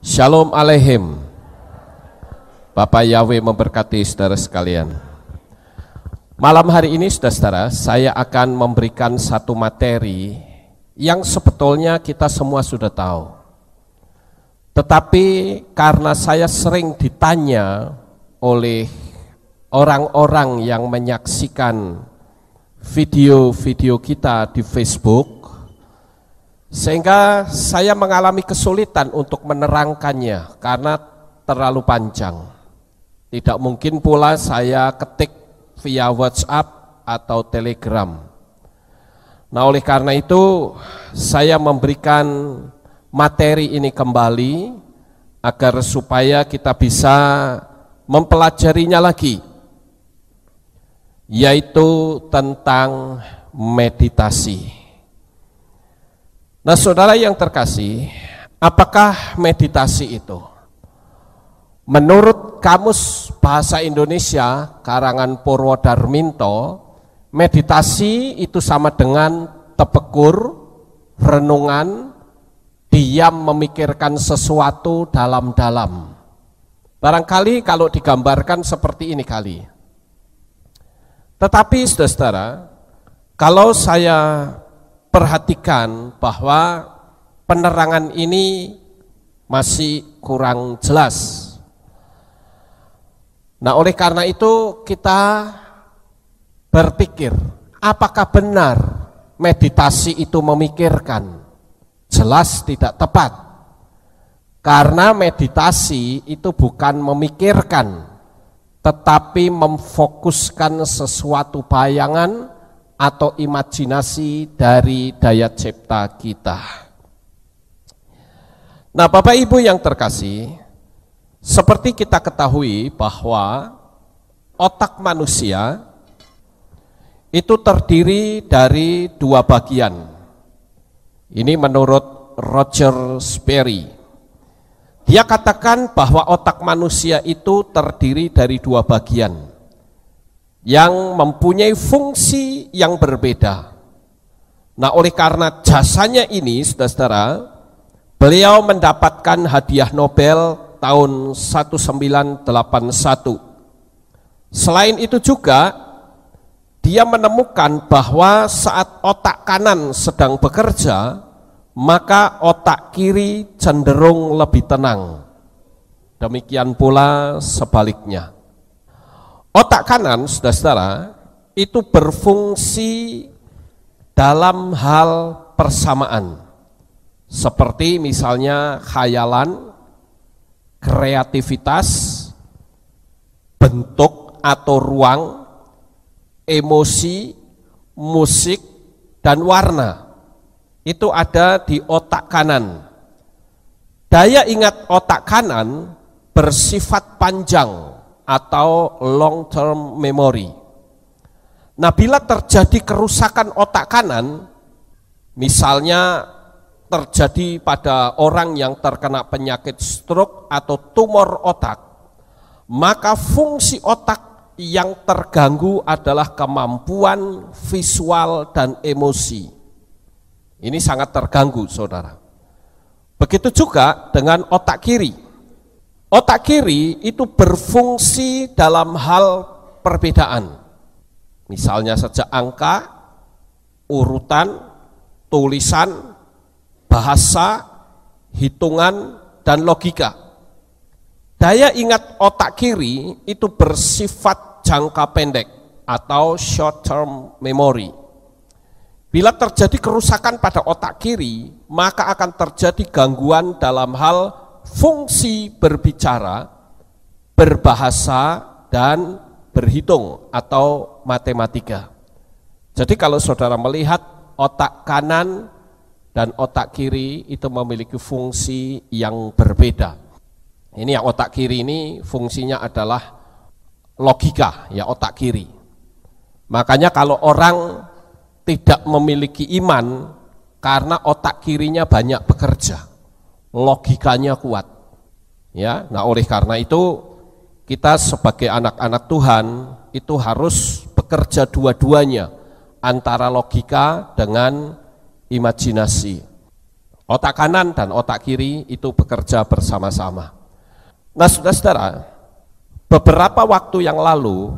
Shalom Aleichem. Bapak Yahweh memberkati saudara sekalian. Malam hari ini saudara-saudara, saya akan memberikan satu materi yang sebetulnya kita semua sudah tahu. Tetapi karena saya sering ditanya oleh orang-orang yang menyaksikan video-video kita di Facebook, sehingga saya mengalami kesulitan untuk menerangkannya karena terlalu panjang. Tidak mungkin pula saya ketik via WhatsApp atau Telegram. Nah, oleh karena itu saya memberikan materi ini kembali agar supaya kita bisa mempelajarinya lagi, yaitu tentang meditasi. Nah, saudara yang terkasih, apakah meditasi itu? Menurut Kamus Bahasa Indonesia karangan Purwodarminto, meditasi itu sama dengan tefekur, renungan, diam memikirkan sesuatu dalam-dalam. Barangkali kalau digambarkan seperti ini kali. Tetapi saudara-saudara, kalau saya perhatikan bahwa penerangan ini masih kurang jelas. Nah, oleh karena itu kita berpikir, apakah benar meditasi itu memikirkan? Jelas tidak tepat. Karena meditasi itu bukan memikirkan, tetapi memfokuskan sesuatu bayangan atau imajinasi dari daya cipta kita. Nah, Bapak Ibu yang terkasih, seperti kita ketahui bahwa otak manusia itu terdiri dari dua bagian. Ini menurut Roger Sperry. Dia katakan bahwa otak manusia itu terdiri dari dua bagian yang mempunyai fungsi yang berbeda. Nah, oleh karena jasanya ini, saudara-saudara, beliau mendapatkan hadiah Nobel tahun 1981. Selain itu juga, dia menemukan bahwa saat otak kanan sedang bekerja, maka otak kiri cenderung lebih tenang. Demikian pula sebaliknya. Otak kanan, saudara-saudara, itu berfungsi dalam hal persamaan. Seperti misalnya khayalan, kreativitas, bentuk atau ruang, emosi, musik, dan warna. Itu ada di otak kanan. Daya ingat otak kanan bersifat panjang atau long term memory. Nah, bila terjadi kerusakan otak kanan, misalnya terjadi pada orang yang terkena penyakit stroke atau tumor otak, maka fungsi otak yang terganggu adalah kemampuan visual dan emosi. Ini sangat terganggu, saudara. Begitu juga dengan otak kiri. Otak kiri itu berfungsi dalam hal perbedaan. Misalnya saja angka, urutan, tulisan, bahasa, hitungan, dan logika. Daya ingat otak kiri itu bersifat jangka pendek atau short term memory. Bila terjadi kerusakan pada otak kiri, maka akan terjadi gangguan dalam hal fungsi berbicara, berbahasa, dan berhitung atau matematika. Jadi kalau saudara melihat otak kanan dan otak kiri itu memiliki fungsi yang berbeda. Ini yang otak kiri ini fungsinya adalah logika, ya, otak kiri. Makanya kalau orang tidak memiliki iman karena otak kirinya banyak bekerja, logikanya kuat. Ya, nah oleh karena itu kita sebagai anak-anak Tuhan itu harus bekerja dua-duanya, antara logika dengan imajinasi. Otak kanan dan otak kiri itu bekerja bersama-sama. Nah, saudara-saudara, beberapa waktu yang lalu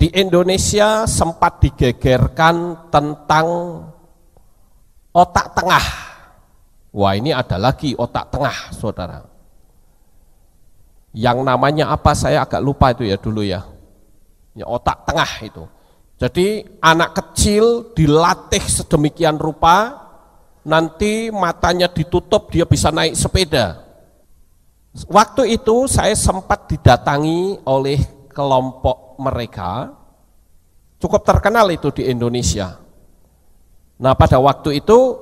di Indonesia sempat digegerkan tentang otak tengah. Wah, ini ada lagi otak tengah, saudara. Yang namanya apa saya agak lupa itu ya dulu ya. Ya, otak tengah itu. Jadi anak kecil dilatih sedemikian rupa, nanti matanya ditutup dia bisa naik sepeda. Waktu itu saya sempat didatangi oleh kelompok mereka, cukup terkenal itu di Indonesia. Nah, pada waktu itu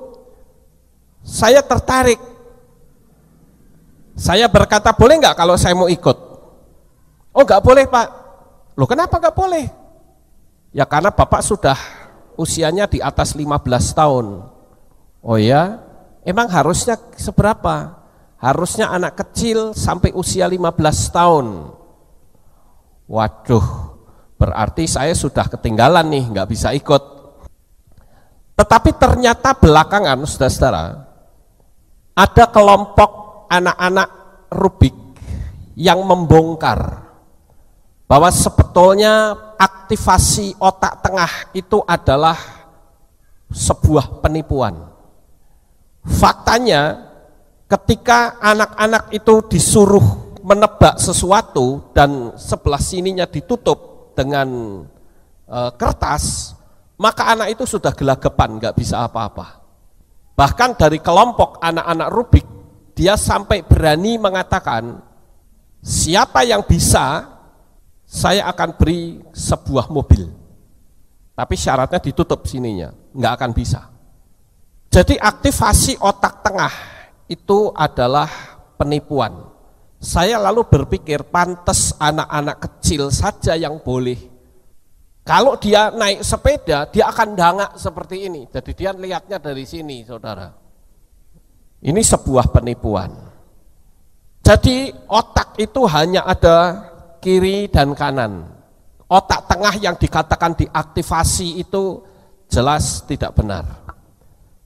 saya tertarik. Saya berkata, boleh nggak kalau saya mau ikut? Oh, nggak boleh, Pak. Loh, kenapa nggak boleh? Ya karena Bapak sudah usianya di atas 15 tahun. Oh ya, emang harusnya seberapa? Harusnya anak kecil sampai usia 15 tahun. Waduh, berarti saya sudah ketinggalan nih, nggak bisa ikut. Tetapi ternyata belakangan, saudara-saudara, ada kelompok anak-anak Rubik yang membongkar bahwa sebetulnya aktivasi otak tengah itu adalah sebuah penipuan. Faktanya ketika anak-anak itu disuruh menebak sesuatu dan sebelah sininya ditutup dengan kertas, maka anak itu sudah gelagapan, nggak bisa apa-apa. Bahkan dari kelompok anak-anak Rubik, dia sampai berani mengatakan, siapa yang bisa, saya akan beri sebuah mobil. Tapi syaratnya ditutup sininya, nggak akan bisa. Jadi aktivasi otak tengah itu adalah penipuan. Saya lalu berpikir, pantas anak-anak kecil saja yang boleh. Kalau dia naik sepeda, dia akan dangak seperti ini. Jadi dia lihatnya dari sini, saudara. Ini sebuah penipuan. Jadi otak itu hanya ada kiri dan kanan. Otak tengah yang dikatakan diaktifasi itu jelas tidak benar.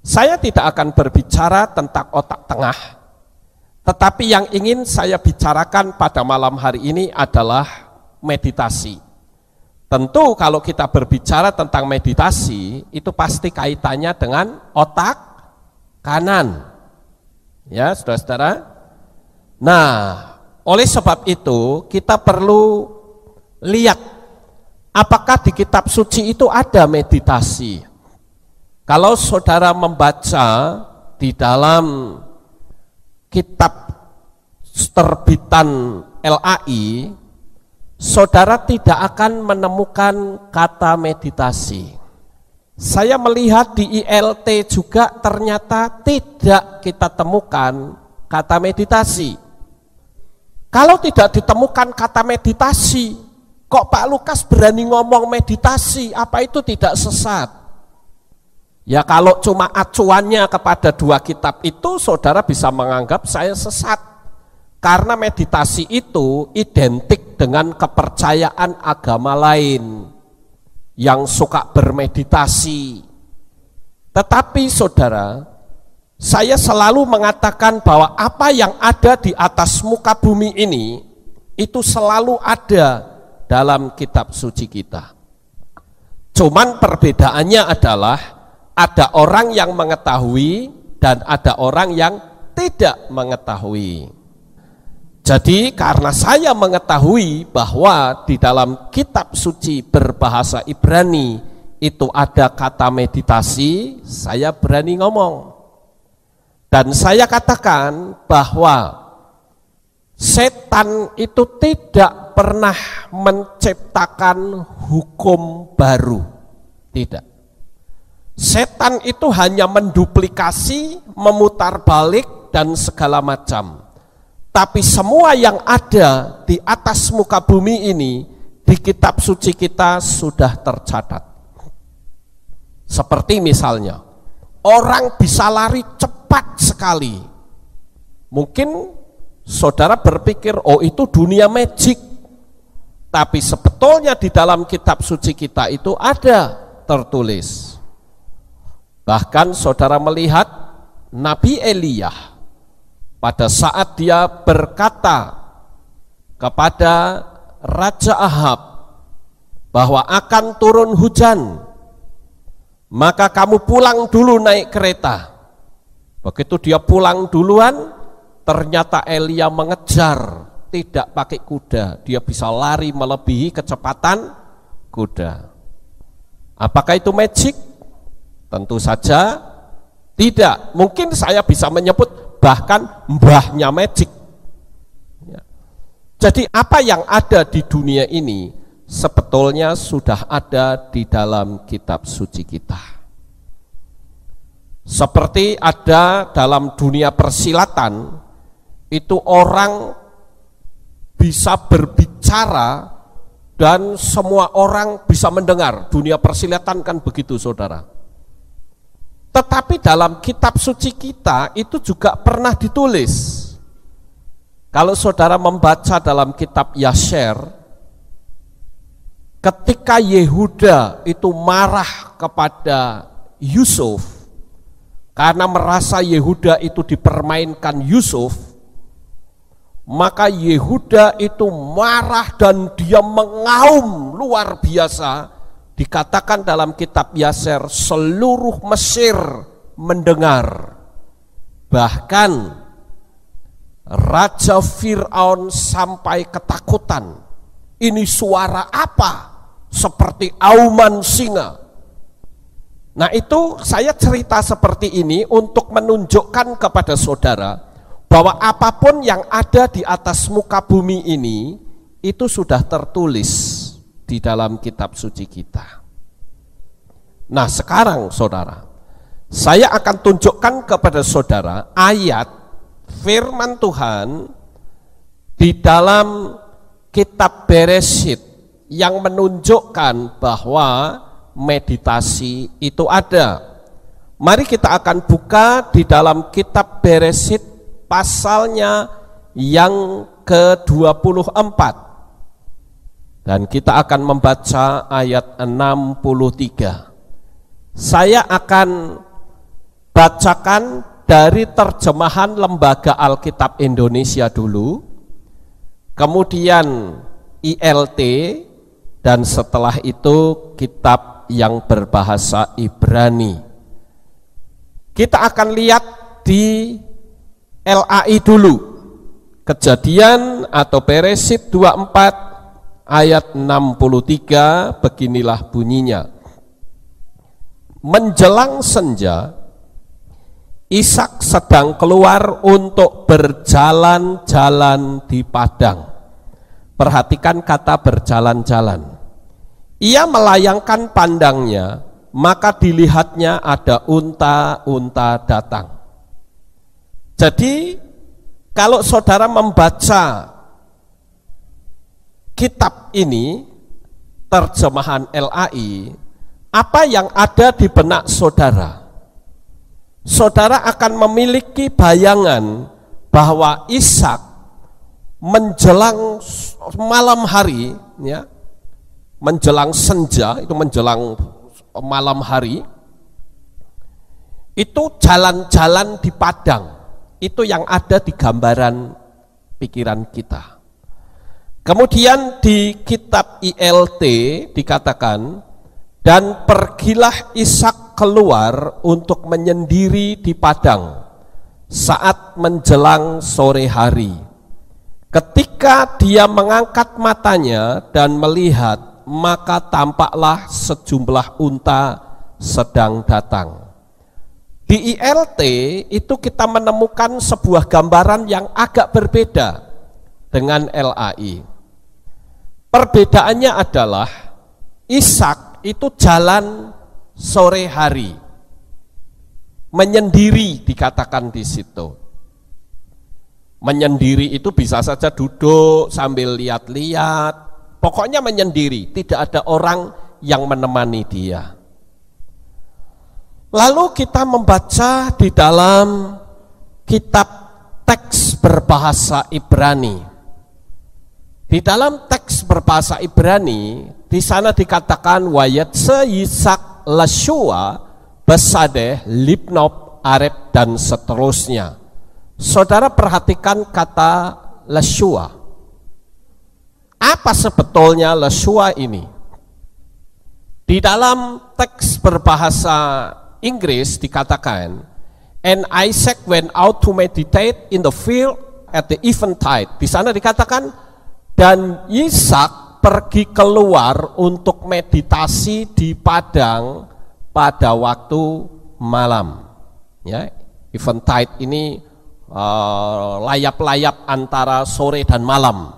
Saya tidak akan berbicara tentang otak tengah, tetapi yang ingin saya bicarakan pada malam hari ini adalah meditasi. Tentu kalau kita berbicara tentang meditasi, itu pasti kaitannya dengan otak kanan. Ya, saudara-saudara. Nah, oleh sebab itu kita perlu lihat apakah di kitab suci itu ada meditasi. Kalau saudara membaca di dalam kitab terbitan LAI, saudara tidak akan menemukan kata meditasi. Saya melihat di ILT juga ternyata tidak kita temukan kata meditasi. Kalau tidak ditemukan kata meditasi, kok Pak Lukas berani ngomong meditasi? Apa itu tidak sesat? Ya kalau cuma acuannya kepada dua kitab itu, saudara bisa menganggap saya sesat. Karena meditasi itu identik dengan kepercayaan agama lain yang suka bermeditasi. Tetapi saudara, saya selalu mengatakan bahwa apa yang ada di atas muka bumi ini, itu selalu ada dalam kitab suci kita. Cuman perbedaannya adalah, ada orang yang mengetahui dan ada orang yang tidak mengetahui. Jadi karena saya mengetahui bahwa di dalam kitab suci berbahasa Ibrani itu ada kata meditasi, saya berani ngomong. Dan saya katakan bahwa setan itu tidak pernah menciptakan hukum baru. Tidak. Setan itu hanya menduplikasi, memutar balik, dan segala macam. Tapi semua yang ada di atas muka bumi ini, di kitab suci kita sudah tercatat. Seperti misalnya, orang bisa lari cepat sekali. Mungkin saudara berpikir, oh itu dunia magic. Tapi sebetulnya di dalam kitab suci kita itu ada tertulis. Bahkan saudara melihat Nabi Elia pada saat dia berkata kepada Raja Ahab bahwa akan turun hujan, maka kamu pulang dulu naik kereta. Begitu dia pulang duluan, ternyata Elia mengejar, tidak pakai kuda, dia bisa lari melebihi kecepatan kuda. Apakah itu magic? Tentu saja tidak. Mungkin saya bisa menyebut bahkan mbahnya magic. Jadi apa yang ada di dunia ini sebetulnya sudah ada di dalam kitab suci kita. Seperti ada dalam dunia persilatan, itu orang bisa berbicara dan semua orang bisa mendengar. Dunia persilatan kan begitu, saudara. Tetapi dalam kitab suci kita itu juga pernah ditulis. Kalau saudara membaca dalam kitab Yasher, ketika Yehuda itu marah kepada Yusuf karena merasa Yehuda itu dipermainkan Yusuf, maka Yehuda itu marah dan dia mengaum luar biasa. Dikatakan dalam kitab Yasher, seluruh Mesir mendengar. Bahkan Raja Fir'aun sampai ketakutan. Ini suara apa? Seperti auman singa. Nah, itu saya cerita seperti ini untuk menunjukkan kepada saudara bahwa apapun yang ada di atas muka bumi ini itu sudah tertulis di dalam kitab suci kita. Nah, sekarang saudara, saya akan tunjukkan kepada saudara ayat firman Tuhan di dalam kitab Bereshit yang menunjukkan bahwa meditasi itu ada. Mari kita akan buka di dalam kitab Bereshit pasalnya yang ke-24. Dan kita akan membaca ayat 63. Saya akan bacakan dari terjemahan Lembaga Alkitab Indonesia dulu, kemudian ILT, dan setelah itu kitab yang berbahasa Ibrani. Kita akan lihat di LAI dulu, Kejadian atau Bereshit 24 ayat 63, beginilah bunyinya. Menjelang senja, Ishak sedang keluar untuk berjalan-jalan di padang. Perhatikan kata berjalan-jalan. Ia melayangkan pandangnya, maka dilihatnya ada unta-unta datang. Jadi kalau saudara membaca kitab ini, terjemahan LAI, apa yang ada di benak saudara? Saudara akan memiliki bayangan bahwa Ishak menjelang malam hari, ya, menjelang senja, itu menjelang malam hari, itu jalan-jalan di padang. Itu yang ada di gambaran pikiran kita. Kemudian di kitab ILT dikatakan, dan pergilah Ishak keluar untuk menyendiri di padang saat menjelang sore hari. Ketika dia mengangkat matanya dan melihat, maka tampaklah sejumlah unta sedang datang. Di ILT itu kita menemukan sebuah gambaran yang agak berbeda dengan LAI. Perbedaannya adalah Ishak itu jalan sore hari, menyendiri dikatakan di situ. Menyendiri itu bisa saja duduk sambil lihat-lihat, pokoknya menyendiri, tidak ada orang yang menemani dia. Lalu kita membaca di dalam kitab teks berbahasa Ibrani. Di dalam teks berbahasa Ibrani, di sana dikatakan wayat Yitzhak Lashua Besadeh Libnob Arab, dan seterusnya. Saudara perhatikan kata Yeshua. Apa sebetulnya Yeshua ini? Di dalam teks berbahasa Inggris dikatakan, and Isaac went out to meditate in the field at the eventide. Di sana dikatakan, dan Ishak pergi keluar untuk meditasi di padang pada waktu malam. Ya, eventide ini layap-layap antara sore dan malam.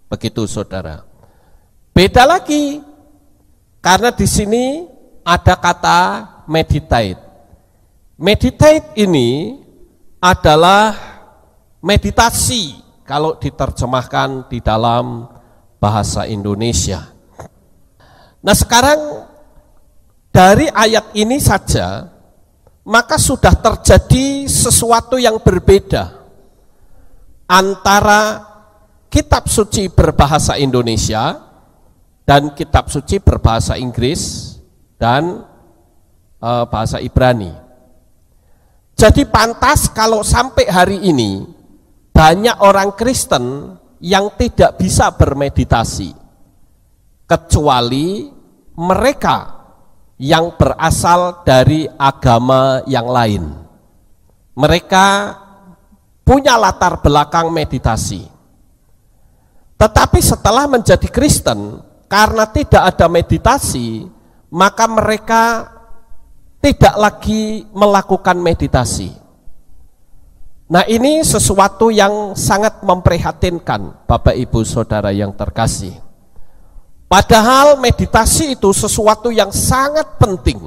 Begitu saudara. Beda lagi, karena di sini ada kata meditate. Meditate ini adalah meditasi kalau diterjemahkan di dalam bahasa Indonesia. Nah sekarang dari ayat ini saja, maka sudah terjadi sesuatu yang berbeda antara kitab suci berbahasa Indonesia dan kitab suci berbahasa Inggris dan bahasa Ibrani. Jadi pantas kalau sampai hari ini banyak orang Kristen yang tidak bisa bermeditasi, kecuali mereka yang berasal dari agama yang lain. Mereka punya latar belakang meditasi. Tetapi setelah menjadi Kristen, karena tidak ada meditasi, maka mereka tidak lagi melakukan meditasi. Nah ini sesuatu yang sangat memprihatinkan Bapak Ibu Saudara yang terkasih. Padahal meditasi itu sesuatu yang sangat penting.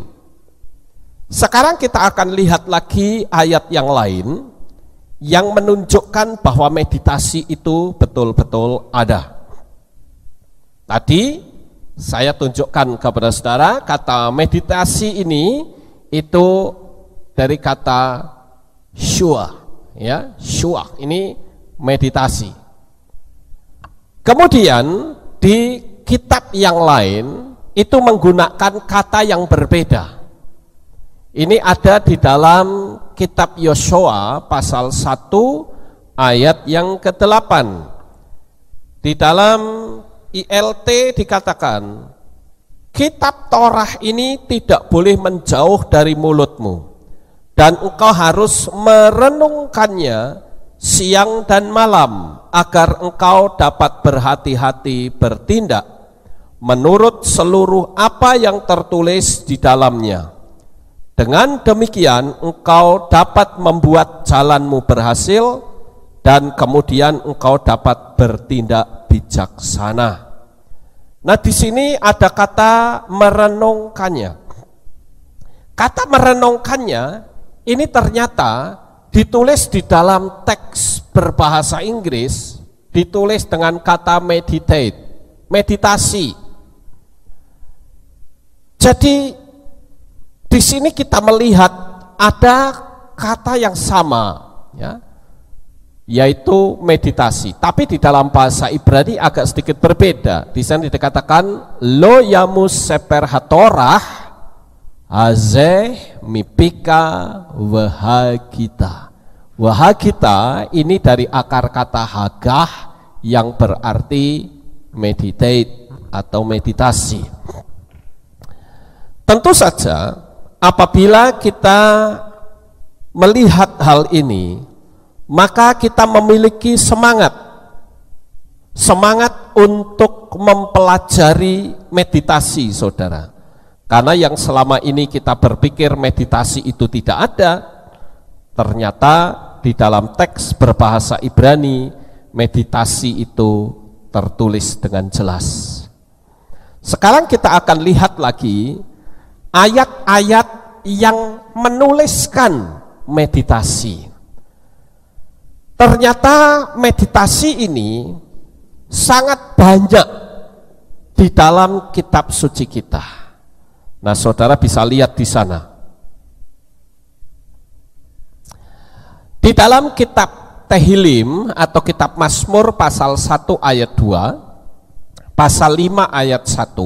Sekarang kita akan lihat lagi ayat yang lain yang menunjukkan bahwa meditasi itu betul-betul ada. Tadi saya tunjukkan kepada saudara kata meditasi ini itu dari kata shua, ya, shua ini meditasi. Kemudian di kitab yang lain itu menggunakan kata yang berbeda. Ini ada di dalam kitab Yosua pasal 1 ayat yang ke-8. Di dalam ILT dikatakan, kitab Torah ini tidak boleh menjauh dari mulutmu, dan engkau harus merenungkannya siang dan malam, agar engkau dapat berhati-hati bertindak menurut seluruh apa yang tertulis di dalamnya. Dengan demikian engkau dapat membuat jalanmu berhasil, dan kemudian engkau dapat bertindak bijaksana. Nah di sini ada kata merenungkannya. Kata merenungkannya ini ternyata ditulis di dalam teks berbahasa Inggris, ditulis dengan kata meditate, meditasi. Jadi di sini kita melihat ada kata yang sama, ya, yaitu meditasi. Tapi di dalam bahasa Ibrani agak sedikit berbeda. Di sana dikatakan lo yamus seper hatorah azeh mipika wahagita. Wahagita ini dari akar kata hagah yang berarti meditate atau meditasi. Tentu saja apabila kita melihat hal ini, maka kita memiliki semangat untuk mempelajari meditasi, saudara. Karena yang selama ini kita berpikir meditasi itu tidak ada, ternyata di dalam teks berbahasa Ibrani, meditasi itu tertulis dengan jelas. Sekarang kita akan lihat lagi ayat-ayat yang menuliskan meditasi. Ternyata meditasi ini sangat banyak di dalam kitab suci kita. Nah, saudara bisa lihat di sana. Di dalam kitab Tehillim atau kitab Mazmur pasal 1 ayat 2, pasal 5 ayat 1,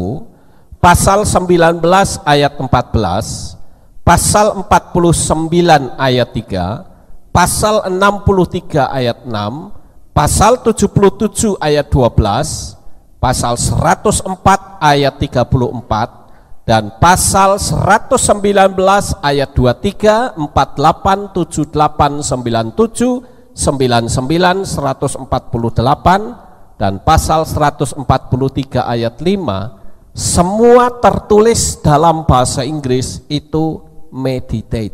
pasal 19 ayat 14, pasal 49 ayat 3, pasal 63 ayat 6, pasal 77 ayat 12, pasal 104 ayat 34, dan pasal 119 ayat 23, 48, 78, 97, 99, 148, dan pasal 143 ayat 5, semua tertulis dalam bahasa Inggris itu meditasi.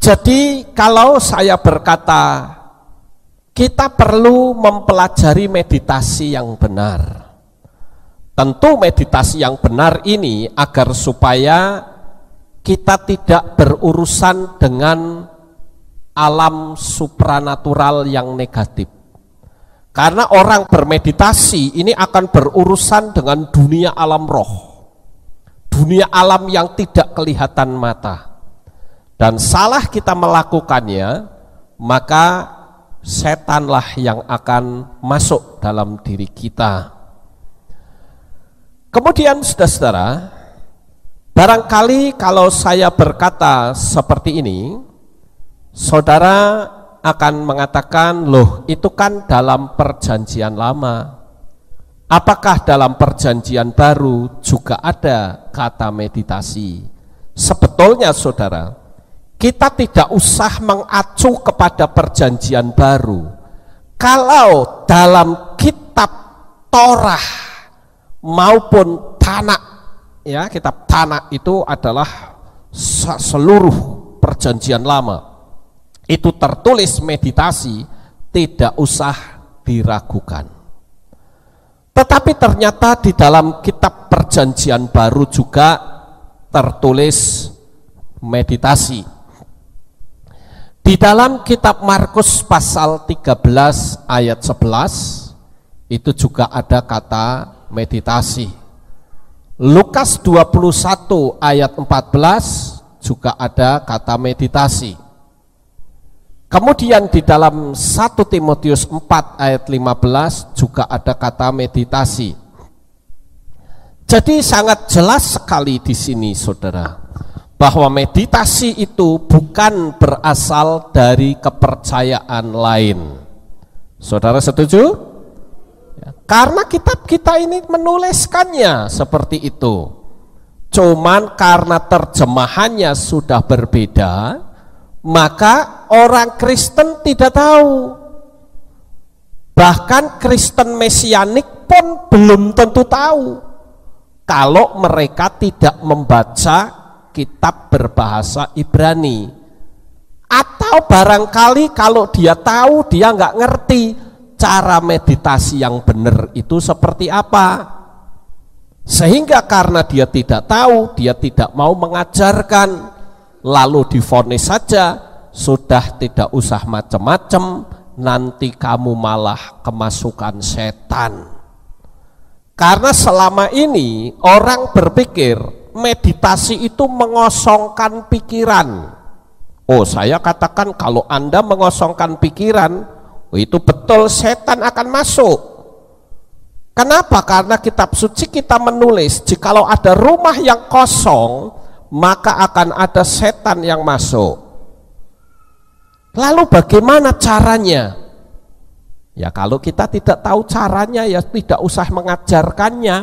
Jadi kalau saya berkata kita perlu mempelajari meditasi yang benar, tentu meditasi yang benar ini agar supaya kita tidak berurusan dengan alam supranatural yang negatif. Karena orang bermeditasi ini akan berurusan dengan dunia alam roh, dunia alam yang tidak kelihatan mata. Dan salah kita melakukannya, maka setanlah yang akan masuk dalam diri kita. Kemudian saudara-saudara, barangkali kalau saya berkata seperti ini, saudara akan mengatakan, loh itu kan dalam perjanjian lama. Apakah dalam perjanjian baru juga ada kata meditasi? Sebetulnya saudara, kita tidak usah mengacu kepada perjanjian baru. Kalau dalam kitab Torah maupun Tanakh, ya, kitab Tanakh itu adalah seluruh perjanjian lama, itu tertulis meditasi, tidak usah diragukan. Tetapi ternyata di dalam kitab perjanjian baru juga tertulis meditasi. Di dalam kitab Markus pasal 13 ayat 11 itu juga ada kata meditasi. Lukas 21 ayat 14 juga ada kata meditasi. Kemudian di dalam 1 Timotius 4 ayat 15 juga ada kata meditasi. Jadi sangat jelas sekali di sini saudara, bahwa meditasi itu bukan berasal dari kepercayaan lain. Saudara setuju? Karena kitab kita ini menuliskannya seperti itu. Cuman karena terjemahannya sudah berbeda, maka orang Kristen tidak tahu. Bahkan Kristen Mesianik pun belum tentu tahu kalau mereka tidak membaca kitab berbahasa Ibrani. Atau barangkali kalau dia tahu, dia nggak ngerti cara meditasi yang benar itu seperti apa. Sehingga karena dia tidak tahu, dia tidak mau mengajarkan, lalu divonis saja, sudah tidak usah macam-macam, nanti kamu malah kemasukan setan. Karena selama ini orang berpikir meditasi itu mengosongkan pikiran. Oh, saya katakan kalau Anda mengosongkan pikiran, itu betul setan akan masuk. Kenapa? Karena kitab suci kita menulis, jikalau ada rumah yang kosong, maka akan ada setan yang masuk. Lalu bagaimana caranya? Ya kalau kita tidak tahu caranya, ya tidak usah mengajarkannya,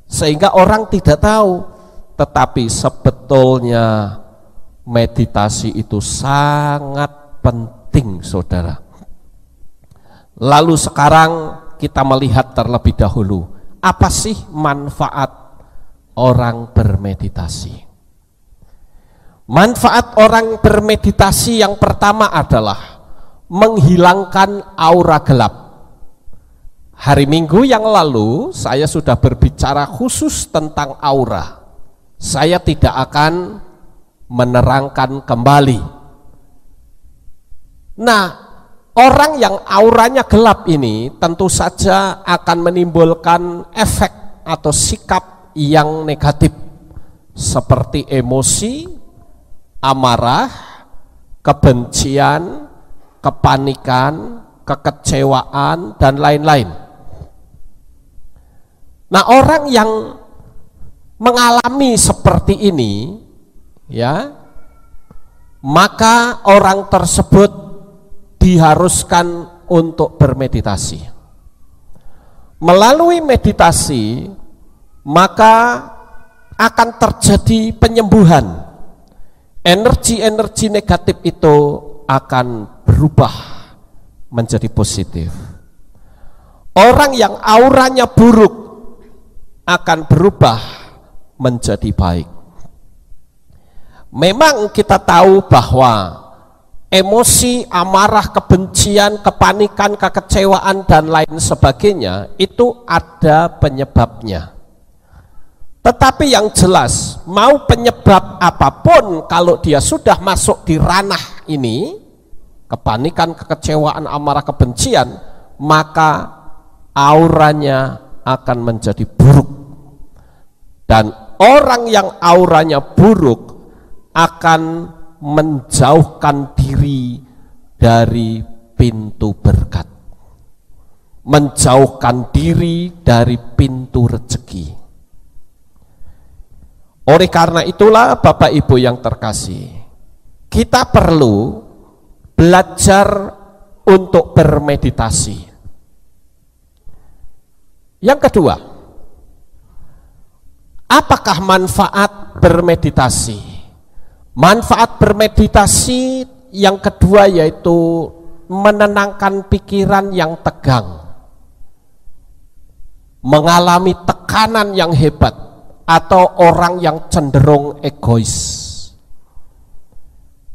sehingga orang tidak tahu. Tetapi sebetulnya meditasi itu sangat penting saudara. Lalu sekarang kita melihat terlebih dahulu, apa sih manfaat orang bermeditasi? Manfaat orang bermeditasi yang pertama adalah menghilangkan aura gelap. Hari Minggu yang lalu saya sudah berbicara khusus tentang aura. Saya tidak akan menerangkan kembali. Nah, orang yang auranya gelap ini tentu saja akan menimbulkan efek atau sikap yang negatif, seperti emosi, amarah, kebencian, kepanikan, kekecewaan, dan lain-lain. Nah, orang yang mengalami seperti ini, ya, maka orang tersebut diharuskan untuk bermeditasi. Melalui meditasi, maka akan terjadi penyembuhan. Energi-energi negatif itu akan berubah menjadi positif. Orang yang auranya buruk akan berubah menjadi baik. Memang kita tahu bahwa emosi, amarah, kebencian, kepanikan, kekecewaan, dan lain sebagainya itu ada penyebabnya. Tetapi yang jelas, mau penyebab apapun, kalau dia sudah masuk di ranah ini, kepanikan, kekecewaan, amarah, kebencian, maka auranya akan menjadi buruk. Dan orang yang auranya buruk akan menjauhkan diri dari pintu berkat, menjauhkan diri dari pintu rezeki. Oleh karena itulah Bapak Ibu yang terkasih, kita perlu belajar untuk bermeditasi. Yang kedua, apakah manfaat bermeditasi? Manfaat bermeditasi yang kedua yaitu menenangkan pikiran yang tegang, mengalami tekanan yang hebat, atau orang yang cenderung egois.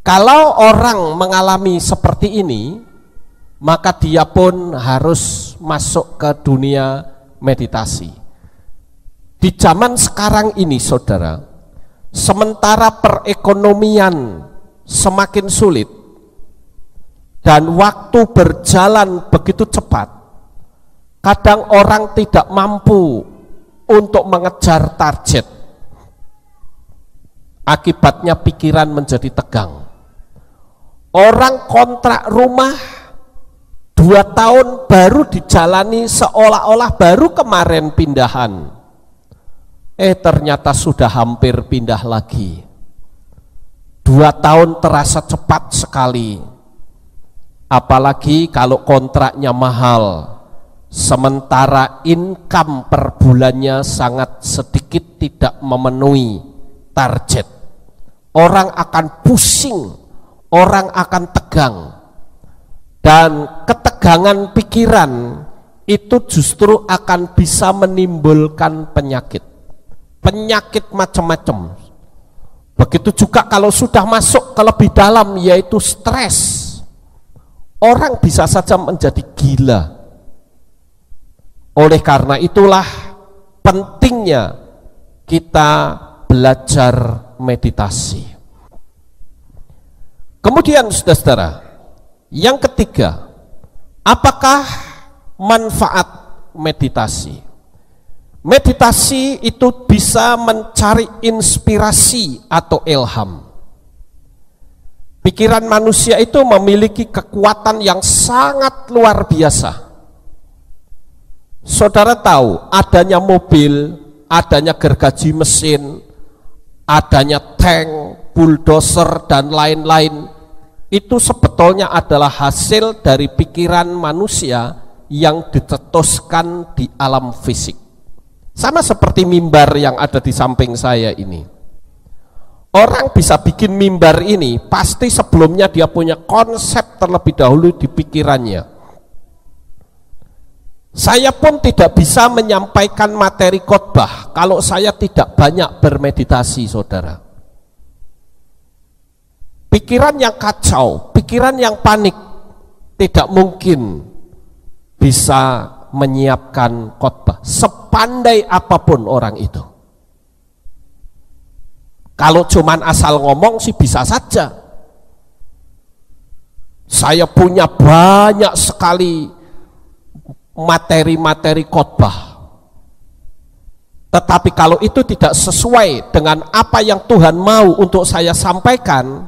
Kalau orang mengalami seperti ini, maka dia pun harus masuk ke dunia meditasi. Di zaman sekarang ini, saudara, sementara perekonomian semakin sulit dan waktu berjalan begitu cepat, kadang orang tidak mampu untuk mengejar target. Akibatnya pikiran menjadi tegang. Orang kontrak rumah 2 tahun baru dijalani seolah-olah baru kemarin pindahan. Ternyata sudah hampir pindah lagi. 2 tahun terasa cepat sekali. Apalagi kalau kontraknya mahal. Sementara income per bulannya sangat sedikit, tidak memenuhi target. Orang akan pusing, orang akan tegang. Dan ketegangan pikiran itu justru akan bisa menimbulkan penyakit. Penyakit macam-macam. Begitu juga kalau sudah masuk ke lebih dalam, yaitu stres. Orang bisa saja menjadi gila. Oleh karena itulah pentingnya kita belajar meditasi. Kemudian saudara-saudara, yang ketiga, apakah manfaat meditasi? Meditasi itu bisa mencari inspirasi atau ilham. Pikiran manusia itu memiliki kekuatan yang sangat luar biasa. Saudara tahu adanya mobil, adanya gergaji mesin, adanya tank, bulldozer, dan lain-lain. Itu sebetulnya adalah hasil dari pikiran manusia yang dicetuskan di alam fisik. Sama seperti mimbar yang ada di samping saya ini. Orang bisa bikin mimbar ini, pasti sebelumnya dia punya konsep terlebih dahulu di pikirannya. Saya pun tidak bisa menyampaikan materi khotbah kalau saya tidak banyak bermeditasi, saudara. Pikiran yang kacau, pikiran yang panik, tidak mungkin bisa menyiapkan khotbah, sepandai apapun orang itu. Kalau cuman asal ngomong sih bisa saja. Saya punya banyak sekali materi-materi khotbah. Tetapi kalau itu tidak sesuai dengan apa yang Tuhan mau untuk saya sampaikan,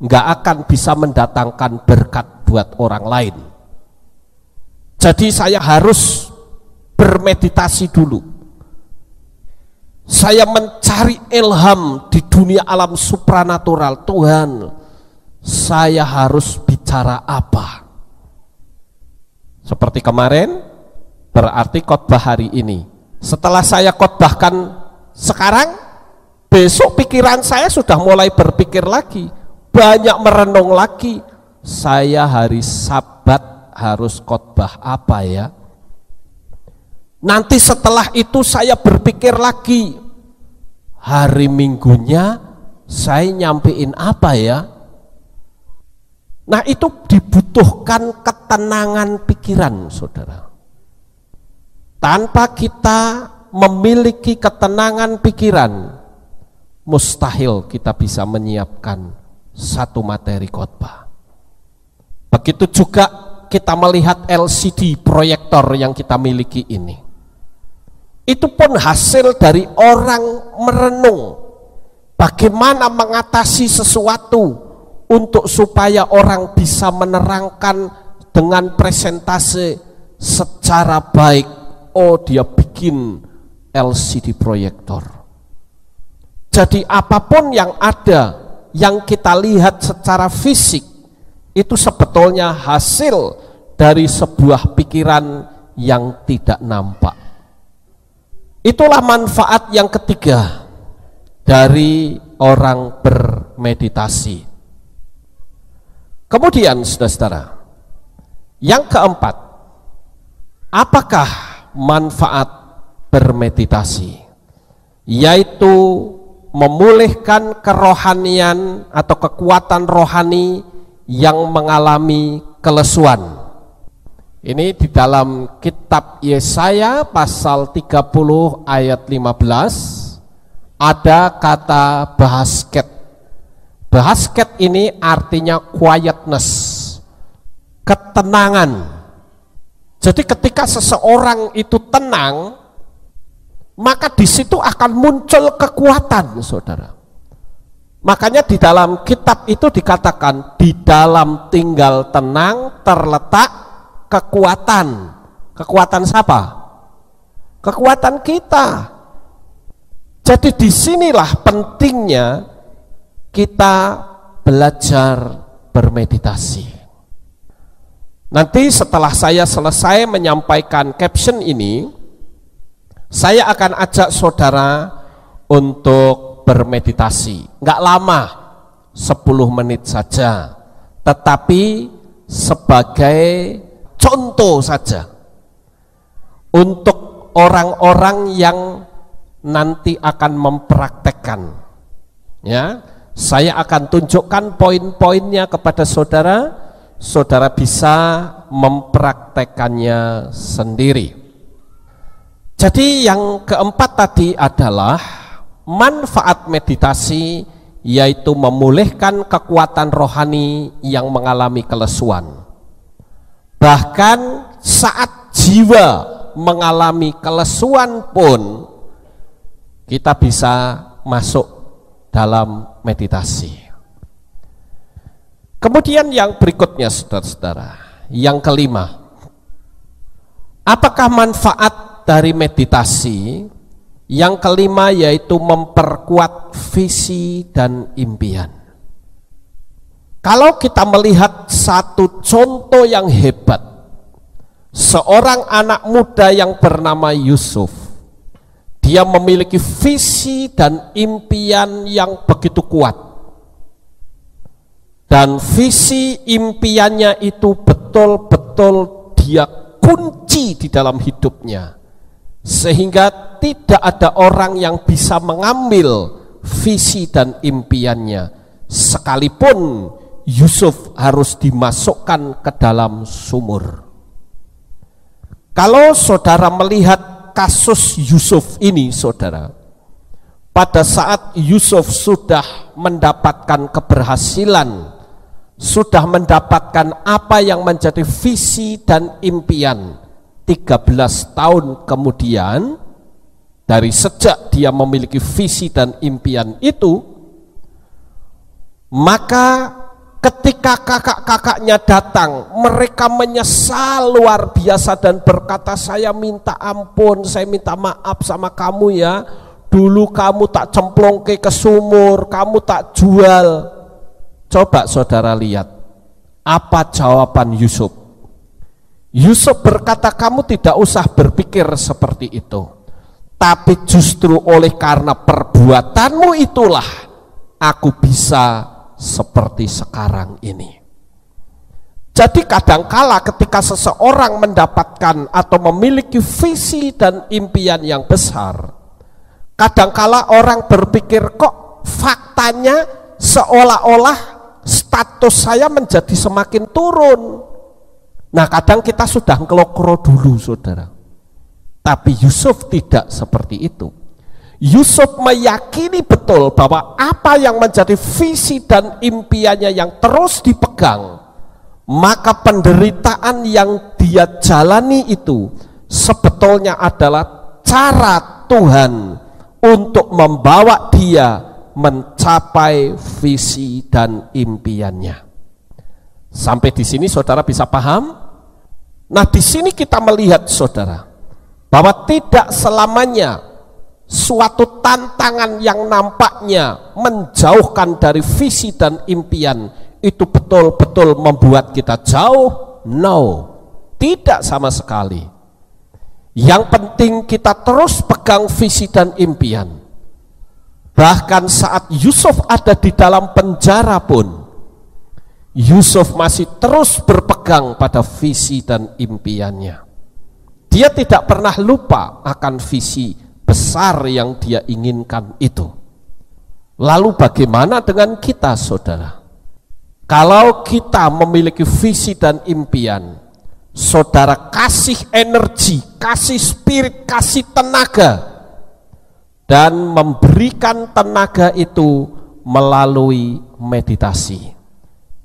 nggak akan bisa mendatangkan berkat buat orang lain. Jadi saya harus bermeditasi dulu. Saya mencari ilham di dunia alam supranatural. Tuhan, saya harus bicara apa? Seperti kemarin, berarti khotbah hari ini. Setelah saya khotbahkan sekarang, besok pikiran saya sudah mulai berpikir lagi, banyak merenung lagi. Saya hari Sabat harus khotbah apa ya? Nanti setelah itu saya berpikir lagi, hari Minggunya saya nyampein apa ya? Nah, itu dibutuhkan ketenangan pikiran, saudara. Tanpa kita memiliki ketenangan pikiran, mustahil kita bisa menyiapkan satu materi khotbah. Begitu juga kita melihat LCD proyektor yang kita miliki ini. Itu pun hasil dari orang merenung bagaimana mengatasi sesuatu untuk supaya orang bisa menerangkan dengan presentase secara baik. Oh, dia bikin LCD proyektor. Jadi apapun yang ada, yang kita lihat secara fisik, itu sebetulnya hasil dari sebuah pikiran yang tidak nampak. Itulah manfaat yang ketiga dari orang bermeditasi. Kemudian saudara-saudara, yang keempat, apakah manfaat bermeditasi? Yaitu memulihkan kerohanian atau kekuatan rohani yang mengalami kelesuan. Ini di dalam kitab Yesaya pasal 30 ayat 15 ada kata bahasket. Bahasket ini artinya quietness, ketenangan. Jadi ketika seseorang itu tenang, maka di situ akan muncul kekuatan, saudara. Makanya di dalam kitab itu dikatakan, di dalam tinggal tenang terletak kekuatan. Kekuatan siapa? Kekuatan kita. Jadi disinilah pentingnya kita belajar bermeditasi. Nanti setelah saya selesai menyampaikan caption ini, saya akan ajak saudara untuk bermeditasi. Nggak lama, 10 menit saja, tetapi sebagai contoh saja untuk orang-orang yang nanti akan mempraktekkan. Ya, saya akan tunjukkan poin-poinnya kepada saudara. Saudara bisa mempraktekannya sendiri. Jadi yang keempat tadi adalah manfaat meditasi, yaitu memulihkan kekuatan rohani yang mengalami kelesuan. Bahkan saat jiwa mengalami kelesuan pun kita bisa masuk dalam meditasi. Kemudian yang berikutnya saudara-saudara, yang kelima, apakah manfaat dari meditasi? Yang kelima yaitu memperkuat visi dan impian. Kalau kita melihat satu contoh yang hebat, seorang anak muda yang bernama Yusuf, dia memiliki visi dan impian yang begitu kuat. Dan visi impiannya itu betul-betul dia kunci di dalam hidupnya, sehingga tidak ada orang yang bisa mengambil visi dan impiannya, sekalipun Yusuf harus dimasukkan ke dalam sumur. Kalau saudara melihat kasus Yusuf ini, saudara, pada saat Yusuf sudah mendapatkan keberhasilan, sudah mendapatkan apa yang menjadi visi dan impian, 13 tahun kemudian dari sejak dia memiliki visi dan impian itu, maka ketika kakak-kakaknya datang, mereka menyesal luar biasa dan berkata, saya minta ampun, saya minta maaf sama kamu ya, dulu kamu tak cemplongke ke sumur, kamu tak jual. Coba saudara lihat, apa jawaban Yusuf? Yusuf berkata, kamu tidak usah berpikir seperti itu, tapi justru oleh karena perbuatanmu itulah aku bisa seperti sekarang ini. Jadi kadangkala ketika seseorang mendapatkan atau memiliki visi dan impian yang besar, kadangkala orang berpikir, kok faktanya seolah-olah status saya menjadi semakin turun. Nah, kadang kita sudah ngelokro dulu, saudara. Tapi Yusuf tidak seperti itu. Yusuf meyakini betul bahwa apa yang menjadi visi dan impiannya yang terus dipegang, maka penderitaan yang dia jalani itu sebetulnya adalah cara Tuhan untuk membawa dia mencapai visi dan impiannya. Sampai di sini saudara bisa paham? Nah, di sini kita melihat saudara bahwa tidak selamanya suatu tantangan yang nampaknya menjauhkan dari visi dan impian itu betul-betul membuat kita jauh. No, tidak sama sekali. Yang penting kita terus pegang visi dan impian. Bahkan saat Yusuf ada di dalam penjara pun, Yusuf masih terus berpegang pada visi dan impiannya. Dia tidak pernah lupa akan visi besar yang dia inginkan itu. Lalu bagaimana dengan kita, saudara? Kalau kita memiliki visi dan impian, saudara kasih energi, kasih spirit, kasih tenaga, dan memberikan tenaga itu melalui meditasi.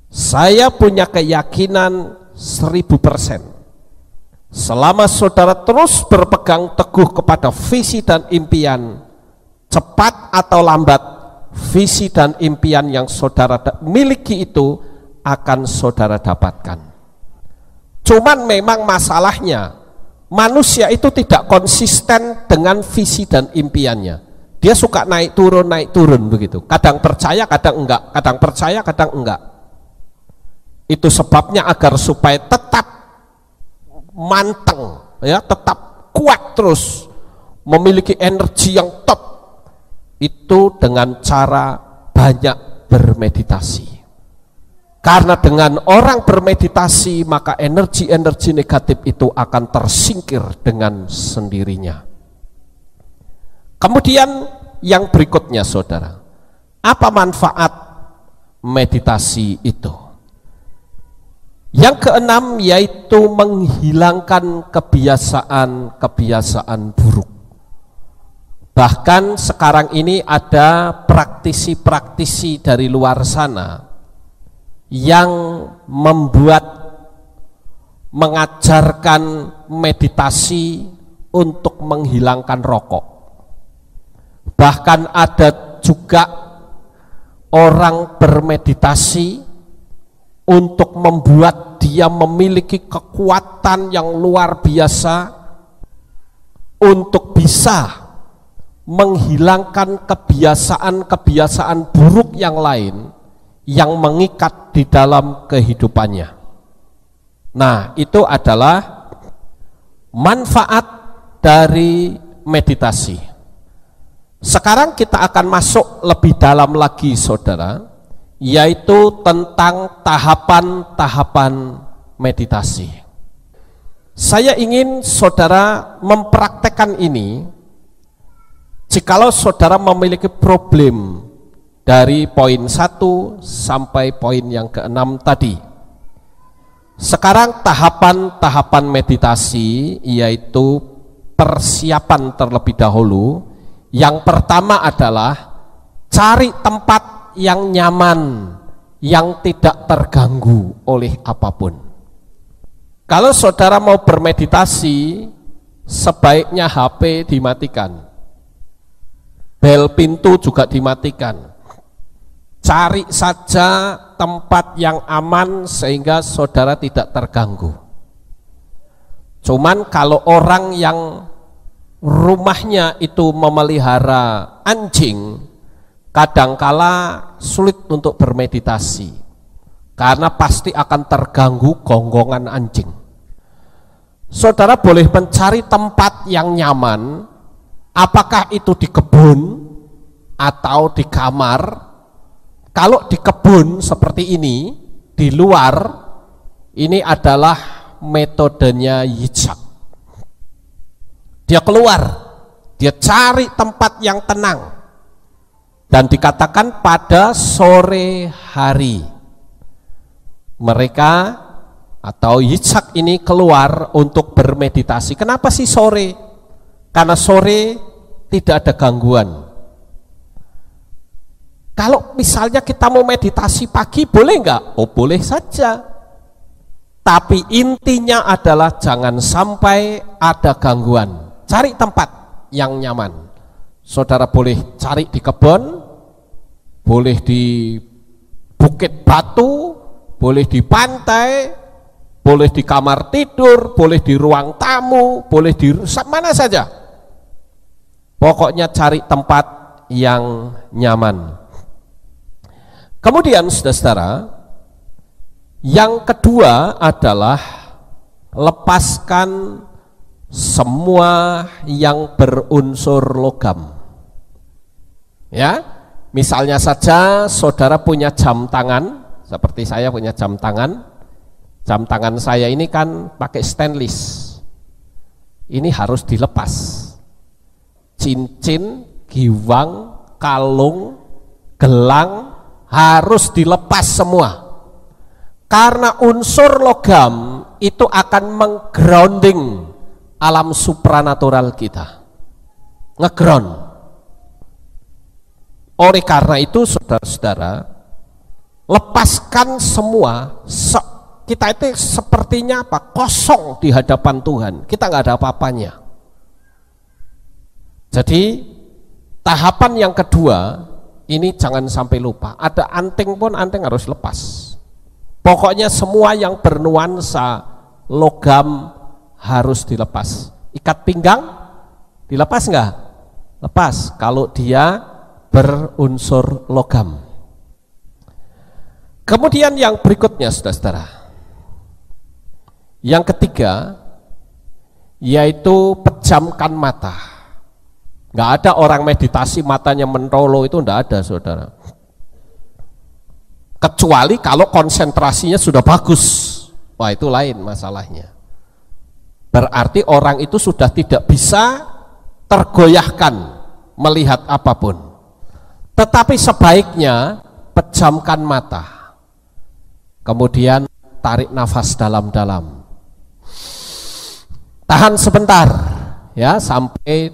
Saya punya keyakinan 1000%. Selama saudara terus berpegang teguh kepada visi dan impian, cepat atau lambat visi dan impian yang saudara miliki itu akan saudara dapatkan. Cuman memang masalahnya, manusia itu tidak konsisten dengan visi dan impiannya. Dia suka naik turun begitu. Kadang percaya, kadang enggak. Kadang percaya, kadang enggak. Itu sebabnya agar supaya tetap manteng, ya, tetap kuat terus, memiliki energi yang top, itu dengan cara banyak bermeditasi. Karena dengan orang bermeditasi, maka energi-energi negatif itu akan tersingkir dengan sendirinya. Kemudian yang berikutnya, saudara, apa manfaat meditasi itu? Yang keenam yaitu menghilangkan kebiasaan-kebiasaan buruk. Bahkan sekarang ini ada praktisi-praktisi dari luar sana yang mengajarkan meditasi untuk menghilangkan rokok. Bahkan ada juga orang bermeditasi untuk membuat dia memiliki kekuatan yang luar biasa untuk bisa menghilangkan kebiasaan-kebiasaan buruk yang lain yang mengikat di dalam kehidupannya. Nah, itu adalah manfaat dari meditasi. Sekarang kita akan masuk lebih dalam lagi, saudara, yaitu tentang tahapan-tahapan meditasi. Saya ingin saudara mempraktekkan ini. Jikalau saudara memiliki problem dari poin 1 sampai poin yang ke-6 tadi. Sekarang tahapan-tahapan meditasi yaitu persiapan terlebih dahulu. Yang pertama adalah cari tempat yang nyaman, yang tidak terganggu oleh apapun. Kalau saudara mau bermeditasi, sebaiknya HP dimatikan, bel pintu juga dimatikan. Cari saja tempat yang aman sehingga saudara tidak terganggu. Cuman kalau orang yang rumahnya itu memelihara anjing, kadangkala sulit untuk bermeditasi karena pasti akan terganggu gonggongan anjing. Saudara boleh mencari tempat yang nyaman, apakah itu di kebun atau di kamar. Kalau di kebun seperti ini, di luar, ini adalah metodenya Yitzhak. Dia keluar, dia cari tempat yang tenang, dan dikatakan pada sore hari mereka atau Yitzhak ini keluar untuk bermeditasi. Kenapa sih sore? Karena sore tidak ada gangguan. Kalau misalnya kita mau meditasi pagi, boleh enggak? Oh, boleh saja. Tapi intinya adalah jangan sampai ada gangguan. Cari tempat yang nyaman. Saudara boleh cari di kebun, boleh di bukit batu, boleh di pantai, boleh di kamar tidur, boleh di ruang tamu, boleh di mana saja. Pokoknya cari tempat yang nyaman. Kemudian saudara-saudara, yang kedua adalah lepaskan semua yang berunsur logam. Ya, misalnya saja saudara punya jam tangan, seperti saya punya jam tangan. Jam tangan saya ini kan pakai stainless. Ini harus dilepas. Cincin, giwang, kalung, gelang harus dilepas semua. Karena unsur logam itu akan menggrounding alam supranatural kita, ngeground. Oleh karena itu saudara-saudara, lepaskan semua. Kita itu sepertinya apa? Kosong di hadapan Tuhan. Kita nggak ada apa-apanya. Jadi tahapan yang kedua ini jangan sampai lupa. Ada anting pun anting harus lepas. Pokoknya semua yang bernuansa logam harus dilepas. Ikat pinggang dilepas enggak? Lepas kalau dia berunsur logam. Kemudian yang berikutnya saudara-saudara, yang ketiga yaitu pejamkan mata. Enggak ada orang meditasi matanya mentolo, itu enggak ada saudara. Kecuali kalau konsentrasinya sudah bagus. Wah, itu lain masalahnya. Berarti orang itu sudah tidak bisa tergoyahkan melihat apapun. Tetapi sebaiknya pejamkan mata. Kemudian tarik nafas dalam-dalam. Tahan sebentar ya, sampai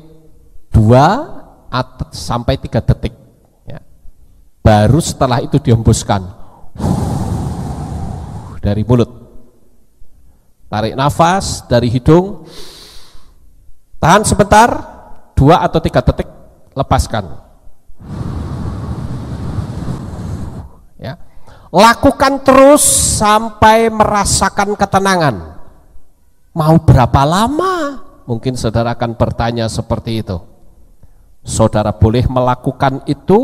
2 sampai 3 detik ya. Baru setelah itu dihembuskan dari mulut. Tarik nafas dari hidung, tahan sebentar 2 atau 3 detik, lepaskan ya. Lakukan terus sampai merasakan ketenangan. Mau berapa lama? Mungkin saudara akan bertanya seperti itu. Saudara boleh melakukan itu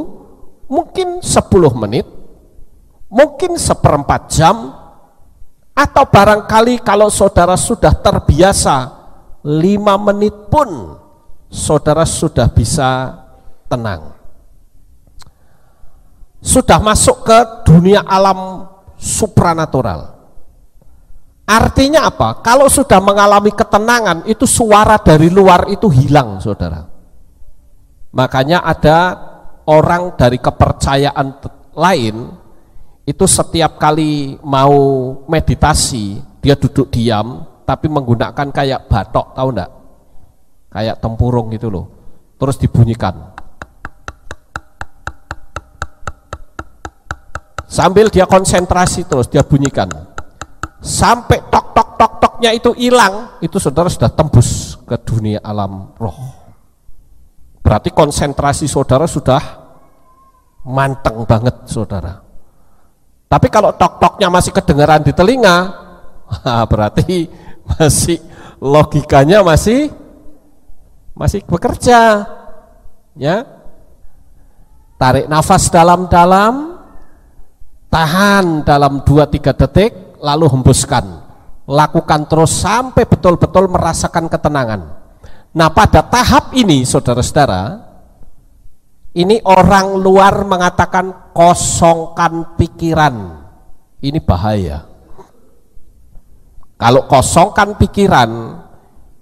mungkin 10 menit, mungkin 1/4 jam, atau barangkali kalau saudara sudah terbiasa 5 menit pun saudara sudah bisa tenang. Sudah masuk ke dunia alam supranatural. Artinya apa? Kalau sudah mengalami ketenangan, itu suara dari luar itu hilang saudara. Makanya ada orang dari kepercayaan lain itu setiap kali mau meditasi dia duduk diam tapi menggunakan kayak batok, tahu enggak? Kayak tempurung gitu loh. Terus dibunyikan. Sambil dia konsentrasi terus dia bunyikan. Sampai tok tok tok toknya itu hilang, itu saudara sudah tembus ke dunia alam roh. Berarti konsentrasi saudara sudah manteng banget saudara. Tapi kalau tok-toknya masih kedengaran di telinga, berarti masih logikanya masih masih bekerja, ya. Tarik nafas dalam-dalam, tahan dalam 2-3 detik, lalu hembuskan. Lakukan terus sampai betul-betul merasakan ketenangan. Nah, pada tahap ini saudara-saudara, ini orang luar mengatakan kosongkan pikiran. Ini bahaya. Kalau kosongkan pikiran,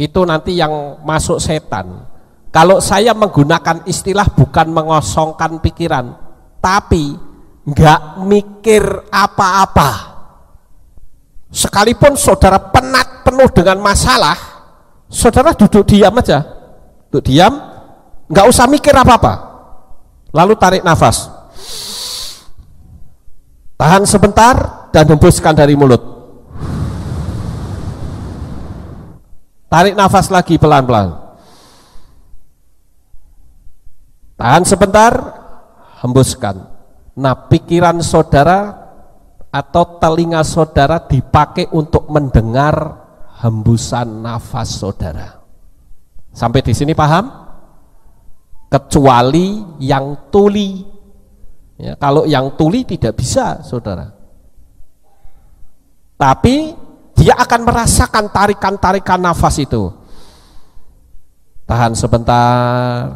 itu nanti yang masuk setan. Kalau saya menggunakan istilah bukan mengosongkan pikiran, tapi nggak mikir apa-apa. Sekalipun saudara penat penuh dengan masalah, saudara duduk diam aja, duduk diam, nggak usah mikir apa-apa. Lalu tarik nafas, tahan sebentar dan hembuskan dari mulut. Tarik nafas lagi pelan-pelan. Tahan sebentar, hembuskan. Nah, pikiran saudara atau telinga saudara dipakai untuk mendengar hembusan nafas saudara. Sampai di sini paham? Kecuali yang tuli. Ya, kalau yang tuli tidak bisa, saudara. Tapi dia akan merasakan tarikan-tarikan nafas itu. Tahan sebentar,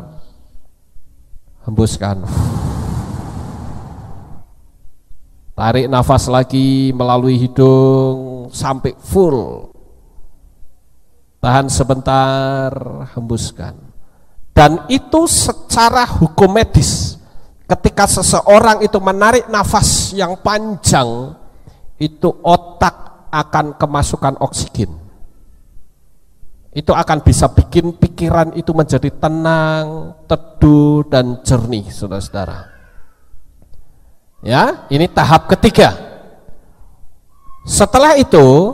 hembuskan. Tarik nafas lagi melalui hidung sampai full. Tahan sebentar, hembuskan. Dan itu secara hukum medis, ketika seseorang itu menarik nafas yang panjang, itu otak akan kemasukan oksigen. Itu akan bisa bikin pikiran itu menjadi tenang, teduh, dan jernih, saudara-saudara. Ya, ini tahap ketiga. Setelah itu,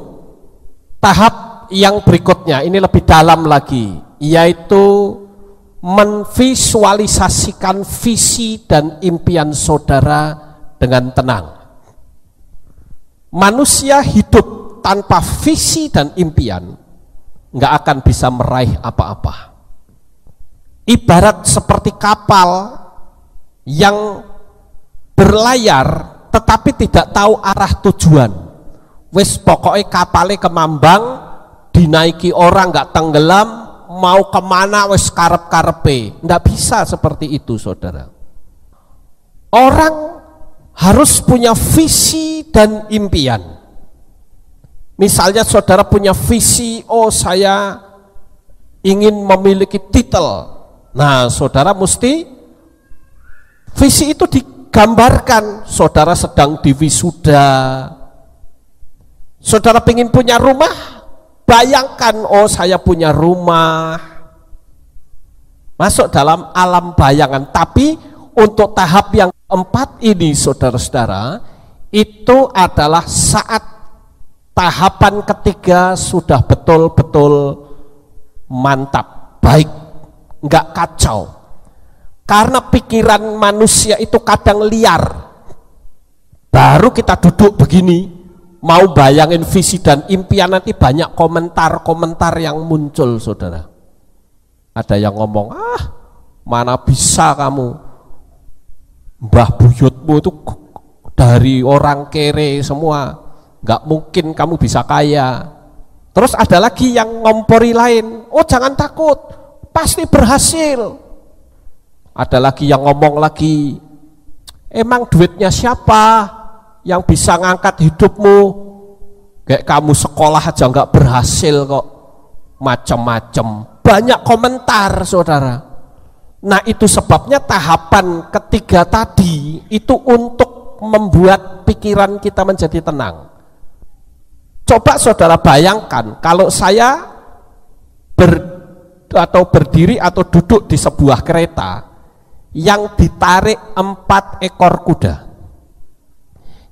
tahap yang berikutnya, ini lebih dalam lagi, yaitu memvisualisasikan visi dan impian saudara dengan tenang. Manusia hidup tanpa visi dan impian nggak akan bisa meraih apa-apa. Ibarat seperti kapal yang berlayar tetapi tidak tahu arah tujuan. Wes pokoknya kapalnya kemambang, dinaiki orang nggak tenggelam, mau kemana wes karep-karepe. Nggak bisa seperti itu, saudara. Orang harus punya visi dan impian. Misalnya saudara punya visi, oh saya ingin memiliki titel. Nah, saudara mesti visi itu digambarkan. Saudara sedang diwisuda, saudara ingin punya rumah, bayangkan, oh saya punya rumah. Masuk dalam alam bayangan. Tapi untuk tahap yang keempat ini, saudara-saudara, itu adalah saat tahapan ketiga sudah betul-betul mantap, baik, nggak kacau. Karena pikiran manusia itu kadang liar. Baru kita duduk begini, mau bayangin visi dan impian, nanti banyak komentar-komentar yang muncul, saudara. Ada yang ngomong, mana bisa kamu, mbah buyutmu itu dari orang kere semua, nggak mungkin kamu bisa kaya. Terus ada lagi yang ngompori lain, oh jangan takut, pasti berhasil. Ada lagi yang ngomong lagi, emang duitnya siapa yang bisa ngangkat hidupmu, kayak kamu sekolah aja nggak berhasil kok, macam-macam. Banyak komentar, saudara. Nah, itu sebabnya tahapan ketiga tadi itu untuk membuat pikiran kita menjadi tenang. Coba saudara bayangkan, kalau saya berdiri atau duduk di sebuah kereta yang ditarik 4 ekor kuda.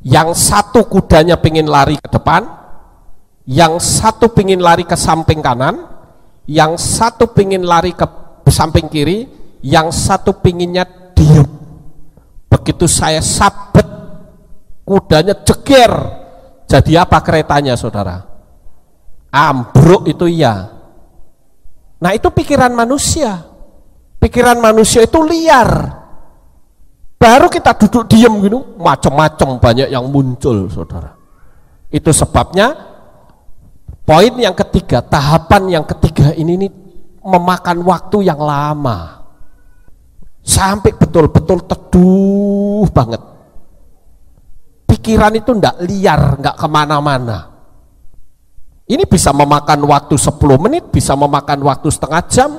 Yang satu kudanya pengen lari ke depan, yang satu pengen lari ke samping kanan, yang satu pengen lari ke samping kiri, yang satu pinginnya diam. Begitu saya sabet, kudanya jeger. Jadi apa keretanya, saudara? Ambruk itu iya. Nah itu pikiran manusia. Pikiran manusia itu liar. Baru kita duduk diam gitu, macam-macam banyak yang muncul, saudara. Itu sebabnya poin yang ketiga, tahapan yang ketiga ini memakan waktu yang lama. Sampai betul-betul teduh banget. Pikiran itu enggak liar, enggak kemana-mana. Ini bisa memakan waktu 10 menit, bisa memakan waktu setengah jam,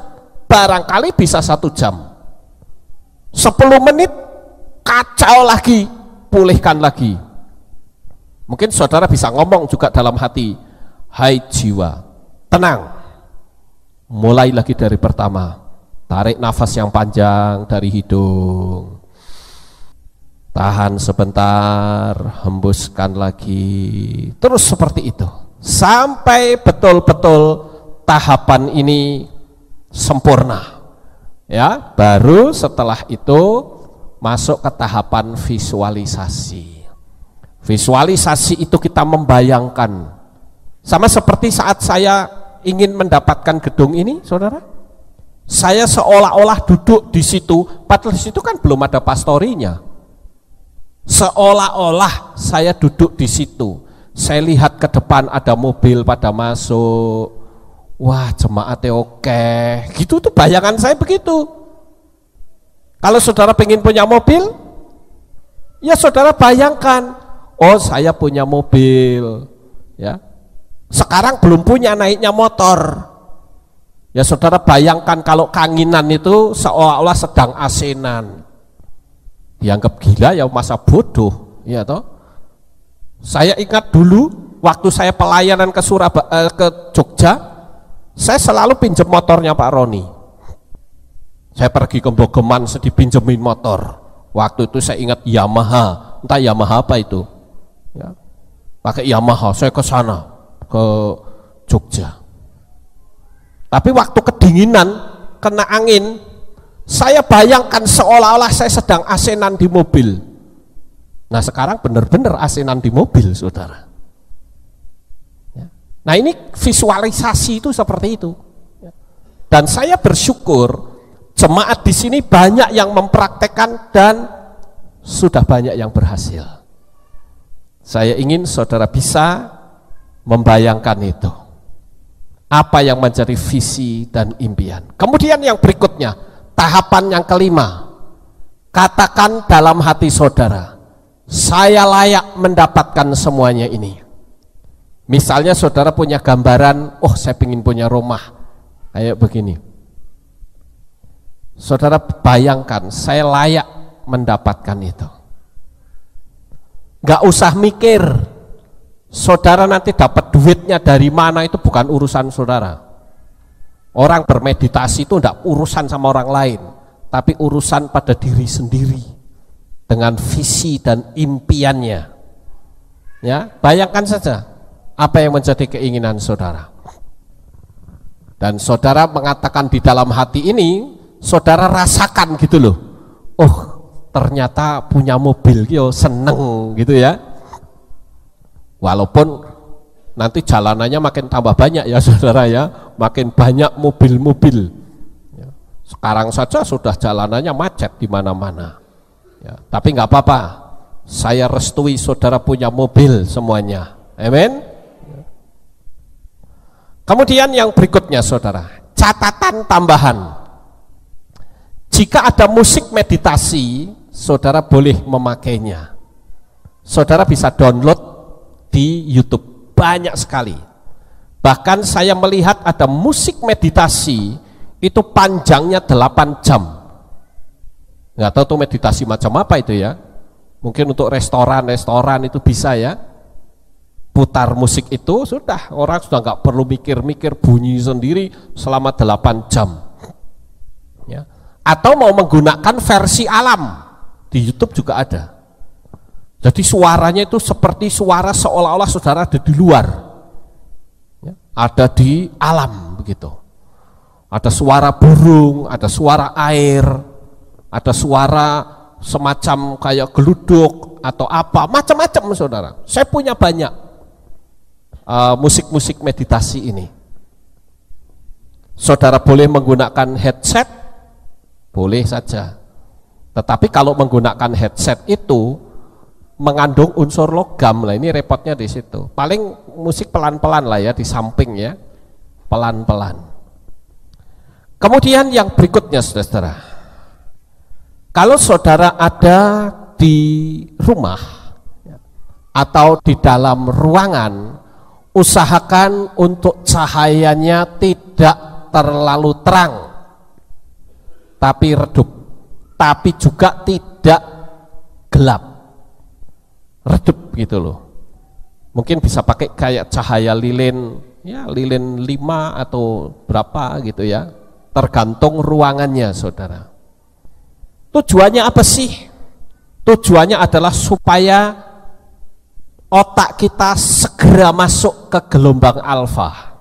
barangkali bisa 1 jam. 10 menit, kacau lagi, pulihkan lagi. Mungkin saudara bisa ngomong juga dalam hati, hai jiwa, tenang. Mulai lagi dari pertama, tarik nafas yang panjang dari hidung. Tahan sebentar, hembuskan lagi, terus seperti itu. Sampai betul-betul tahapan ini sempurna. Ya, baru setelah itu masuk ke tahapan visualisasi. Visualisasi itu kita membayangkan. Sama seperti saat saya ingin mendapatkan gedung ini, saudara. Saya seolah-olah duduk di situ, padahal di situ kan belum ada pastorinya. Seolah-olah saya duduk di situ. Saya lihat ke depan ada mobil pada masuk. Wah, jemaatnya oke. Gitu tuh bayangan saya begitu. Kalau saudara pengen punya mobil, ya saudara bayangkan, oh saya punya mobil, ya. Sekarang belum punya, naiknya motor. Ya saudara bayangkan kalau kanginan itu seolah-olah sedang asinan. Dianggap gila ya masa bodoh, ya toh. Saya ingat dulu waktu saya pelayanan ke ke Jogja, saya selalu pinjam motornya Pak Roni. Saya pergi ke Bogeman, saya dipinjemin motor. Waktu itu saya ingat Yamaha, entah Yamaha apa itu. Ya. Pakai Yamaha, saya ke sana, ke Jogja. Tapi waktu kedinginan, kena angin, saya bayangkan seolah-olah saya sedang asinan di mobil. Nah sekarang benar-benar asinan di mobil, saudara. Ya. Nah ini visualisasi itu seperti itu. Ya. Dan saya bersyukur jemaat di sini banyak yang mempraktekkan dan sudah banyak yang berhasil. Saya ingin saudara bisa membayangkan itu. Apa yang menjadi visi dan impian. Kemudian yang berikutnya, tahapan yang kelima. Katakan dalam hati saudara, saya layak mendapatkan semuanya ini. Misalnya saudara punya gambaran, oh saya ingin punya rumah kayak begini. Saudara bayangkan, saya layak mendapatkan itu. Gak usah mikir, saudara nanti dapat duitnya dari mana, itu bukan urusan saudara. Orang bermeditasi itu tidak urusan sama orang lain, tapi urusan pada diri sendiri. Dengan visi dan impiannya. Ya, bayangkan saja apa yang menjadi keinginan saudara. Dan saudara mengatakan di dalam hati ini, saudara rasakan gitu loh. Oh, ternyata punya mobil, yo seneng gitu ya. Walaupun nanti jalanannya makin tambah banyak ya saudara ya, makin banyak mobil-mobil. Ya. Sekarang saja sudah jalanannya macet di mana-mana. Ya, tapi nggak apa-apa, saya restui saudara punya mobil semuanya, amin. Kemudian yang berikutnya saudara, catatan tambahan. Jika ada musik meditasi, saudara boleh memakainya. Saudara bisa download di YouTube, banyak sekali. Bahkan saya melihat ada musik meditasi, itu panjangnya 8 jam. Nggak tahu tuh meditasi macam apa itu ya. Mungkin untuk restoran itu bisa ya. Putar musik itu sudah, orang sudah nggak perlu mikir-mikir, bunyi sendiri selama 8 jam. Ya. Atau mau menggunakan versi alam, di YouTube juga ada. Jadi suaranya itu seperti suara seolah-olah saudara ada di luar. Ya. Ada di alam begitu. Ada suara burung, ada suara air, ada suara semacam kayak geluduk atau apa, macam-macam saudara. Saya punya banyak musik-musik meditasi ini. Saudara boleh menggunakan headset, boleh saja. Tetapi kalau menggunakan headset itu mengandung unsur logam, lah ini repotnya di situ. Paling musik pelan-pelan lah ya, di samping ya, pelan-pelan. Kemudian yang berikutnya saudara, kalau saudara ada di rumah atau di dalam ruangan, usahakan untuk cahayanya tidak terlalu terang tapi redup, tapi juga tidak gelap, redup gitu loh. Mungkin bisa pakai kayak cahaya lilin, ya lilin 5 atau berapa gitu ya, tergantung ruangannya saudara. Tujuannya apa sih? Tujuannya adalah supaya otak kita segera masuk ke gelombang alfa.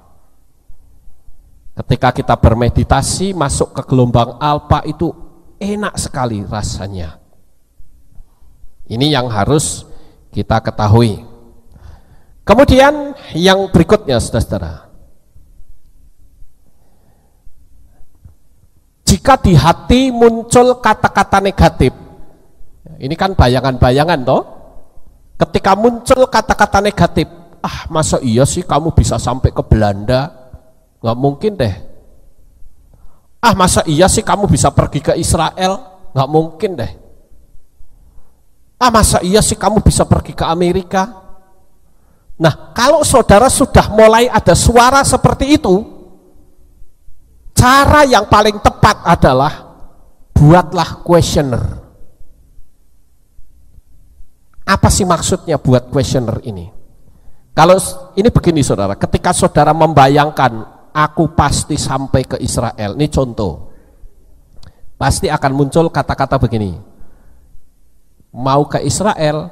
Ketika kita bermeditasi masuk ke gelombang alfa itu enak sekali rasanya. Ini yang harus kita ketahui. Kemudian yang berikutnya saudara, jika di hati muncul kata-kata negatif, ini kan bayangan-bayangan toh. Ketika muncul kata-kata negatif, masa iya sih kamu bisa sampai ke Belanda? Nggak mungkin deh. Masa iya sih kamu bisa pergi ke Israel? Nggak mungkin deh. Masa iya sih kamu bisa pergi ke Amerika? Nah, kalau saudara sudah mulai ada suara seperti itu, cara yang paling tepat adalah buatlah questioner. Apa sih maksudnya buat questioner ini? Kalau ini begini saudara, ketika saudara membayangkan aku pasti sampai ke Israel, ini contoh, pasti akan muncul kata-kata begini, mau ke Israel,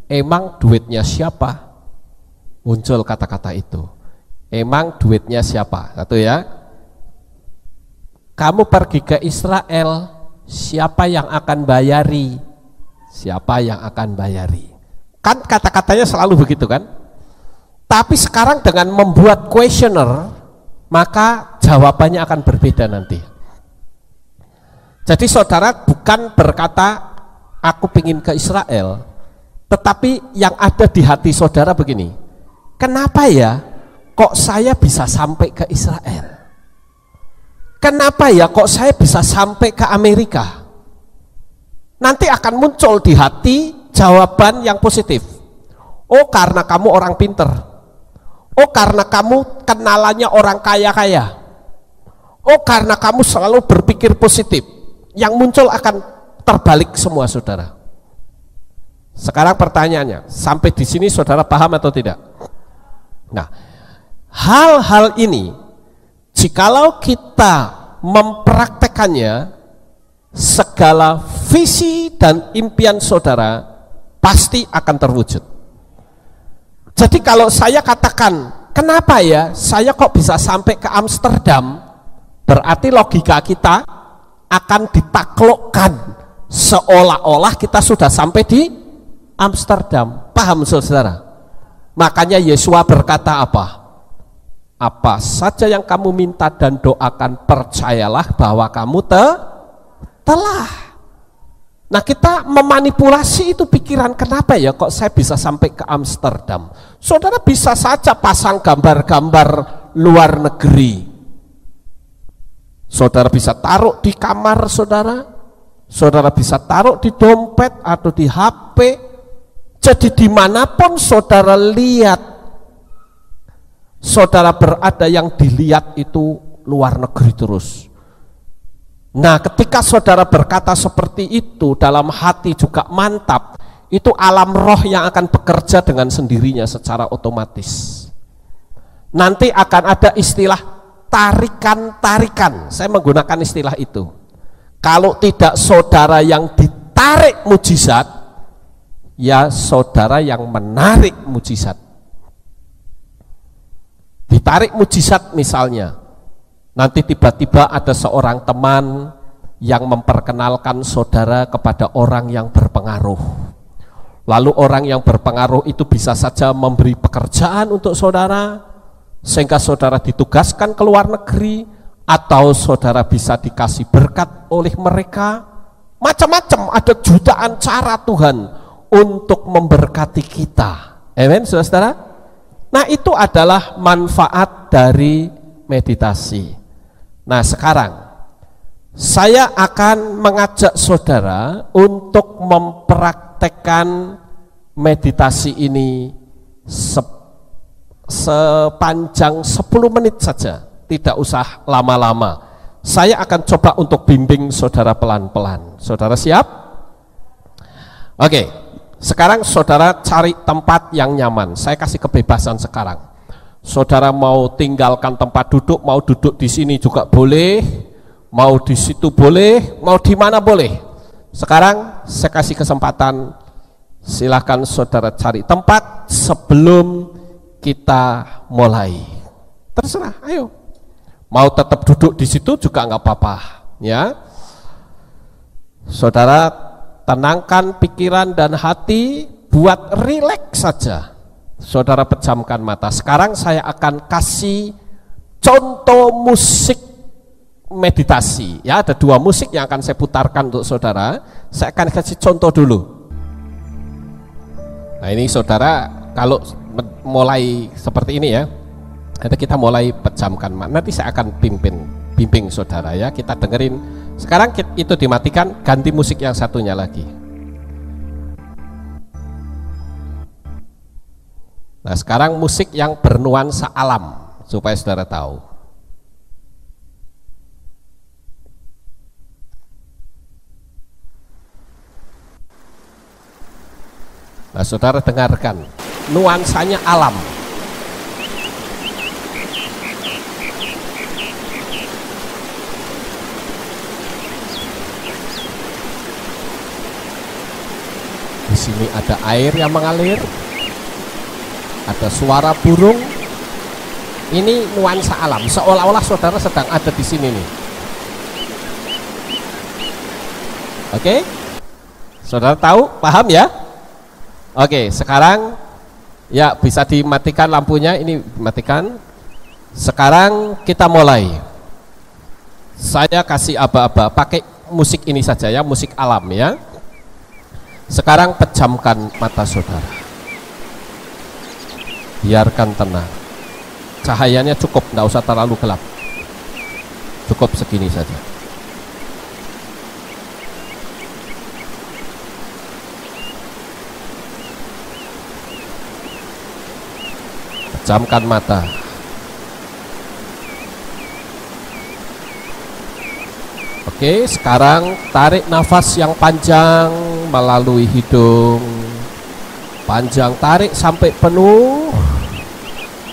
emang duitnya siapa? Muncul kata-kata itu, emang duitnya siapa? Satu ya, kamu pergi ke Israel, siapa yang akan bayari? Siapa yang akan bayari? Kan kata-katanya selalu begitu kan? Tapi sekarang dengan membuat questioner, maka jawabannya akan berbeda nanti. Jadi saudara bukan berkata aku pingin ke Israel, tetapi yang ada di hati saudara begini, kenapa ya kok saya bisa sampai ke Israel? Kenapa ya kok saya bisa sampai ke Amerika? Nanti akan muncul di hati jawaban yang positif. Oh, karena kamu orang pinter. Oh, karena kamu kenalannya orang kaya-kaya. Oh, karena kamu selalu berpikir positif. Yang muncul akan terbalik semua saudara. Sekarang pertanyaannya, sampai di sini saudara paham atau tidak? Nah, hal-hal ini jikalau kita mempraktekannya, segala visi dan impian saudara pasti akan terwujud. Jadi kalau saya katakan, kenapa ya saya kok bisa sampai ke Amsterdam, berarti logika kita akan ditaklukkan seolah-olah kita sudah sampai di Amsterdam. Paham saudara? Makanya Yesua berkata apa? Apa saja yang kamu minta dan doakan, percayalah bahwa kamu telah. Nah, kita memanipulasi itu pikiran, kenapa ya kok saya bisa sampai ke Amsterdam? Saudara bisa saja pasang gambar-gambar luar negeri. Saudara bisa taruh di kamar saudara, saudara bisa taruh di dompet atau di HP. Jadi dimanapun saudara lihat, saudara berada, yang dilihat itu luar negeri terus. Nah, ketika saudara berkata seperti itu, dalam hati juga mantap, itu alam roh yang akan bekerja dengan sendirinya secara otomatis. Nanti akan ada istilah tarikan-tarikan, saya menggunakan istilah itu. Kalau tidak saudara yang ditarik mujizat, ya saudara yang menarik mujizat. Ditarik mujizat misalnya, nanti tiba-tiba ada seorang teman yang memperkenalkan saudara kepada orang yang berpengaruh. Lalu orang yang berpengaruh itu bisa saja memberi pekerjaan untuk saudara, sehingga saudara ditugaskan ke luar negeri, atau saudara bisa dikasih berkat oleh mereka. Macam-macam, ada jutaan cara Tuhan untuk memberkati kita. Amin, saudara. Nah, itu adalah manfaat dari meditasi. Nah, sekarang saya akan mengajak saudara untuk mempraktekkan meditasi ini sepanjang 10 menit saja, tidak usah lama-lama. Saya akan coba untuk bimbing saudara pelan-pelan. Saudara siap? Oke, sekarang saudara cari tempat yang nyaman. Saya kasih kebebasan sekarang. Saudara mau tinggalkan tempat duduk, mau duduk di sini juga boleh, mau di situ boleh, mau di mana boleh. Sekarang saya kasih kesempatan, silakan saudara cari tempat sebelum kita mulai. Terserah, ayo. Mau tetap duduk di situ juga nggak apa-apa, ya. Saudara tenangkan pikiran dan hati, buat rileks saja. Saudara pejamkan mata. Sekarang saya akan kasih contoh musik meditasi. Ya, ada 2 musik yang akan saya putarkan untuk saudara. Saya akan kasih contoh dulu. Nah, ini saudara kalau mulai seperti ini ya. Nanti kita mulai pejamkan, nanti saya akan bimbing saudara ya, kita dengerin. Sekarang itu dimatikan, ganti musik yang satunya lagi. Nah, sekarang musik yang bernuansa alam, supaya saudara tahu. Nah, saudara dengarkan, nuansanya alam. Di sini ada air yang mengalir, ada suara burung. Ini nuansa alam, seolah-olah saudara sedang ada di sini nih. Oke, saudara tahu, paham ya? Oke, sekarang ya bisa dimatikan lampunya, ini matikan. Sekarang kita mulai. Saya kasih aba-aba, pakai musik ini saja ya, musik alam ya. Sekarang pejamkan mata saudara, biarkan tenang. Cahayanya cukup, tidak usah terlalu gelap, cukup segini saja. Pejamkan mata. Oke, sekarang tarik nafas yang panjang melalui hidung. Panjang, tarik sampai penuh.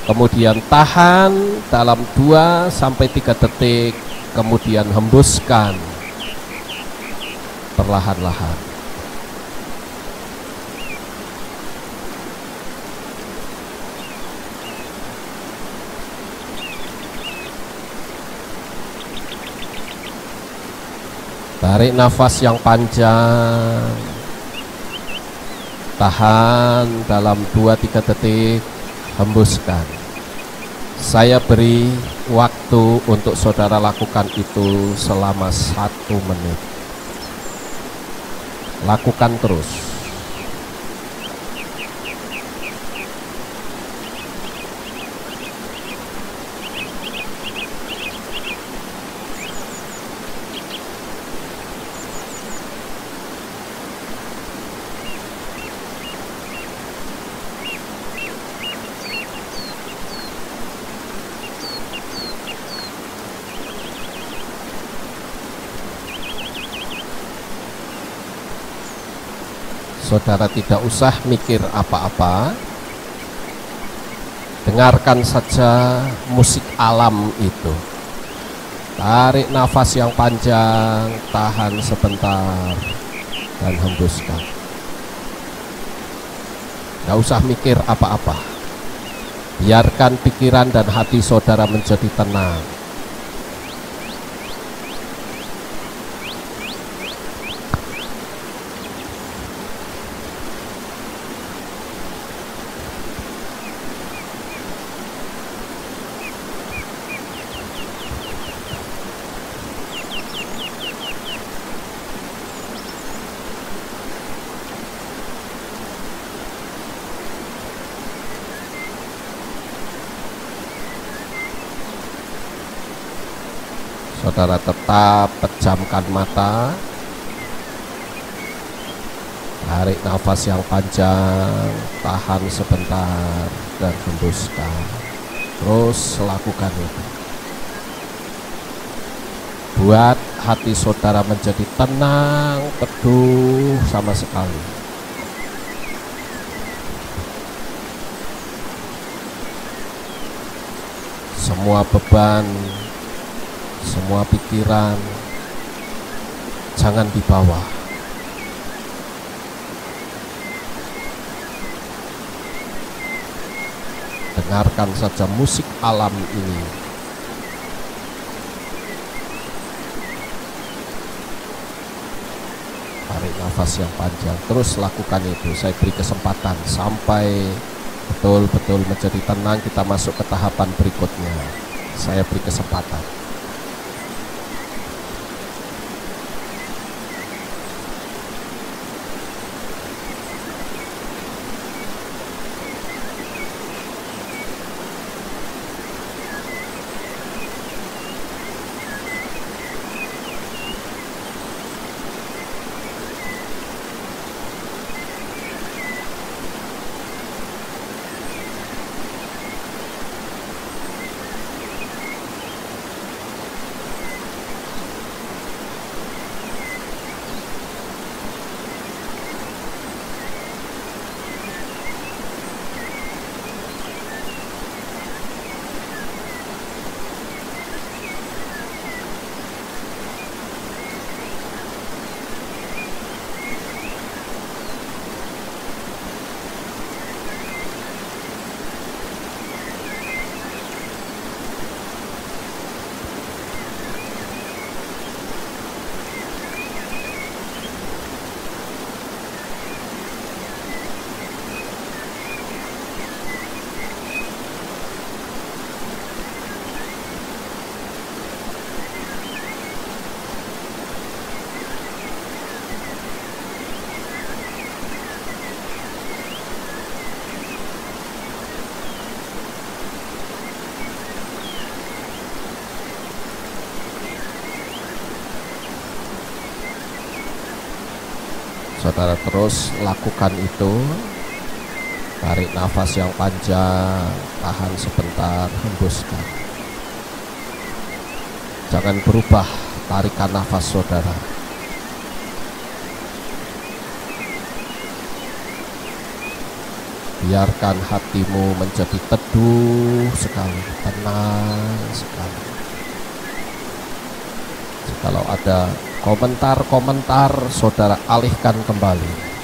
Kemudian tahan dalam 2-3 detik. Kemudian hembuskan perlahan-lahan. Tarik nafas yang panjang, tahan dalam 2-3 detik, hembuskan. Saya beri waktu untuk saudara lakukan itu selama 1 menit. Lakukan terus. Saudara tidak usah mikir apa-apa, dengarkan saja musik alam itu. Tarik nafas yang panjang, tahan sebentar, dan hembuskan. Tidak usah mikir apa-apa, biarkan pikiran dan hati saudara menjadi tenang. Saudara tetap pejamkan mata. Tarik nafas yang panjang, tahan sebentar, dan hembuskan. Terus lakukan itu. Buat hati saudara menjadi tenang, teduh sama sekali. Semua beban, semua pikiran, jangan dibawa. Dengarkan saja musik alam ini. Tarik nafas yang panjang, terus lakukan itu. Saya beri kesempatan sampai betul-betul menjadi tenang. Kita masuk ke tahapan berikutnya. Saya beri kesempatan. Saudara terus lakukan itu. Tarik nafas yang panjang, tahan sebentar, hembuskan. Jangan berubah tarikan nafas saudara. Biarkan hatimu menjadi teduh sekali, tenang sekali. Kalau ada komentar-komentar, saudara alihkan kembali.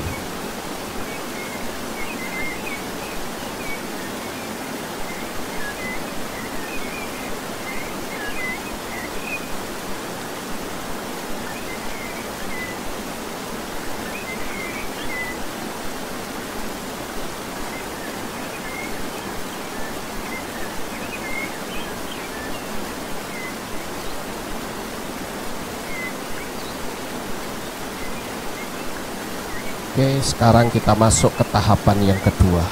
Oke, sekarang kita masuk ke tahapan yang kedua.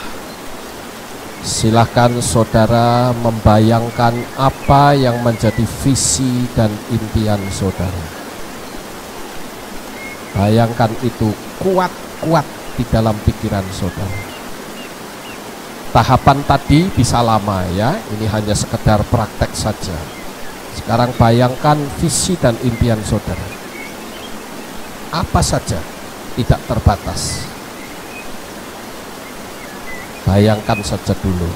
Silakan saudara membayangkan apa yang menjadi visi dan impian saudara. Bayangkan itu kuat-kuat di dalam pikiran saudara. Tahapan tadi bisa lama ya, ini hanya sekedar praktek saja. Sekarang bayangkan visi dan impian saudara. Apa saja, tidak terbatas. Bayangkan saja dulu.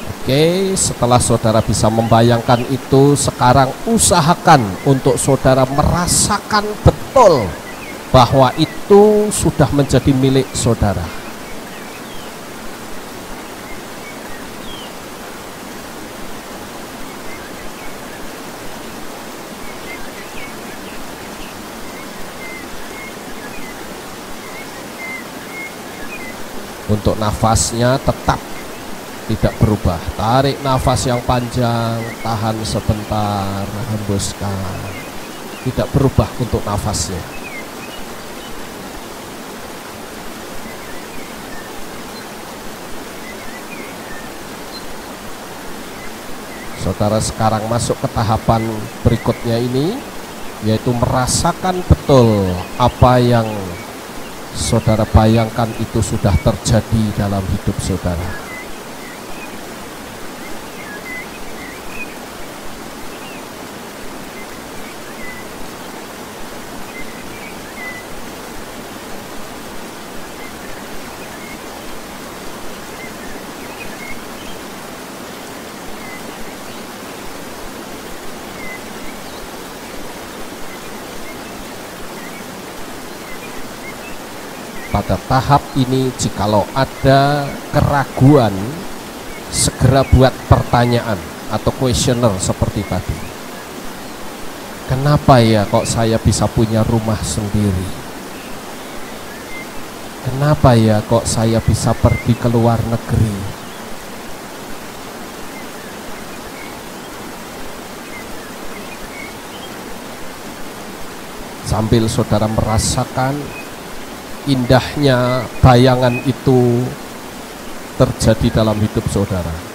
Oke, setelah saudara bisa membayangkan itu, sekarang usahakan untuk saudara merasakan betul bahwa itu sudah menjadi milik saudara. Untuk nafasnya tetap tidak berubah. Tarik nafas yang panjang, tahan sebentar, hembuskan. Tidak berubah untuk nafasnya. Saudara sekarang masuk ke tahapan berikutnya ini, yaitu merasakan betul apa yang saudara bayangkan itu sudah terjadi dalam hidup saudara. Pada tahap ini, jikalau ada keraguan, segera buat pertanyaan atau questioner seperti tadi. Kenapa ya kok saya bisa punya rumah sendiri? Kenapa ya kok saya bisa pergi ke luar negeri? Sambil saudara merasakan indahnya bayangan itu terjadi dalam hidup saudara.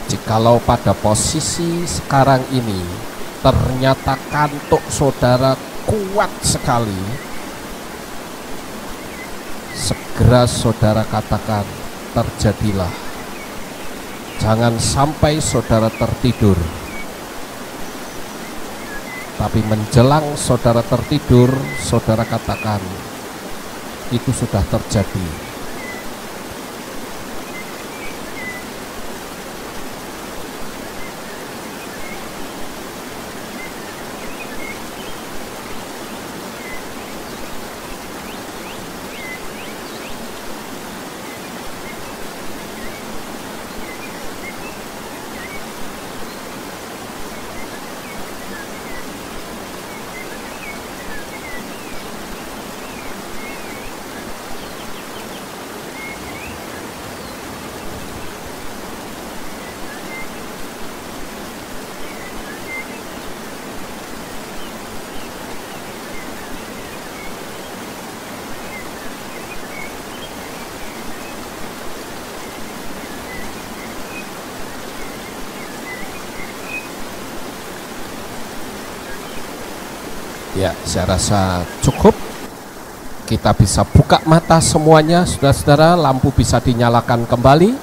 Jikalau pada posisi sekarang ini ternyata kantuk saudara kuat sekali, segera saudara katakan, terjadilah. Jangan sampai saudara tertidur, tapi menjelang saudara tertidur, saudara katakan, itu sudah terjadi. Ya, saya rasa cukup. Kita bisa buka mata semuanya, saudara-saudara. Lampu bisa dinyalakan kembali,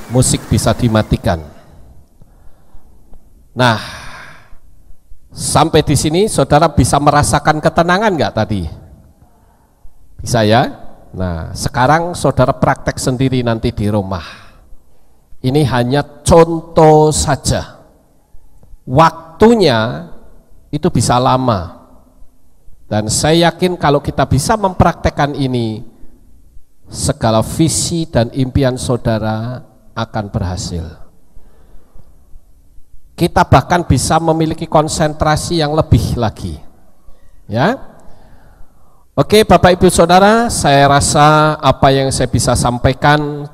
musik bisa dimatikan. Nah, sampai di sini saudara bisa merasakan ketenangan nggak tadi? Bisa ya? Nah, sekarang saudara praktek sendiri nanti di rumah. Ini hanya contoh saja. Waktunya itu bisa lama, dan saya yakin kalau kita bisa mempraktekkan ini, segala visi dan impian saudara akan berhasil. Kita bahkan bisa memiliki konsentrasi yang lebih lagi, ya. Oke, Bapak Ibu Saudara, saya rasa apa yang saya bisa sampaikan,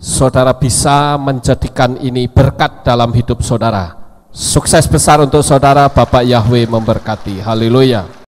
saudara bisa menjadikan ini berkat dalam hidup saudara. Sukses besar untuk saudara, Bapak Yahweh memberkati. Haleluya.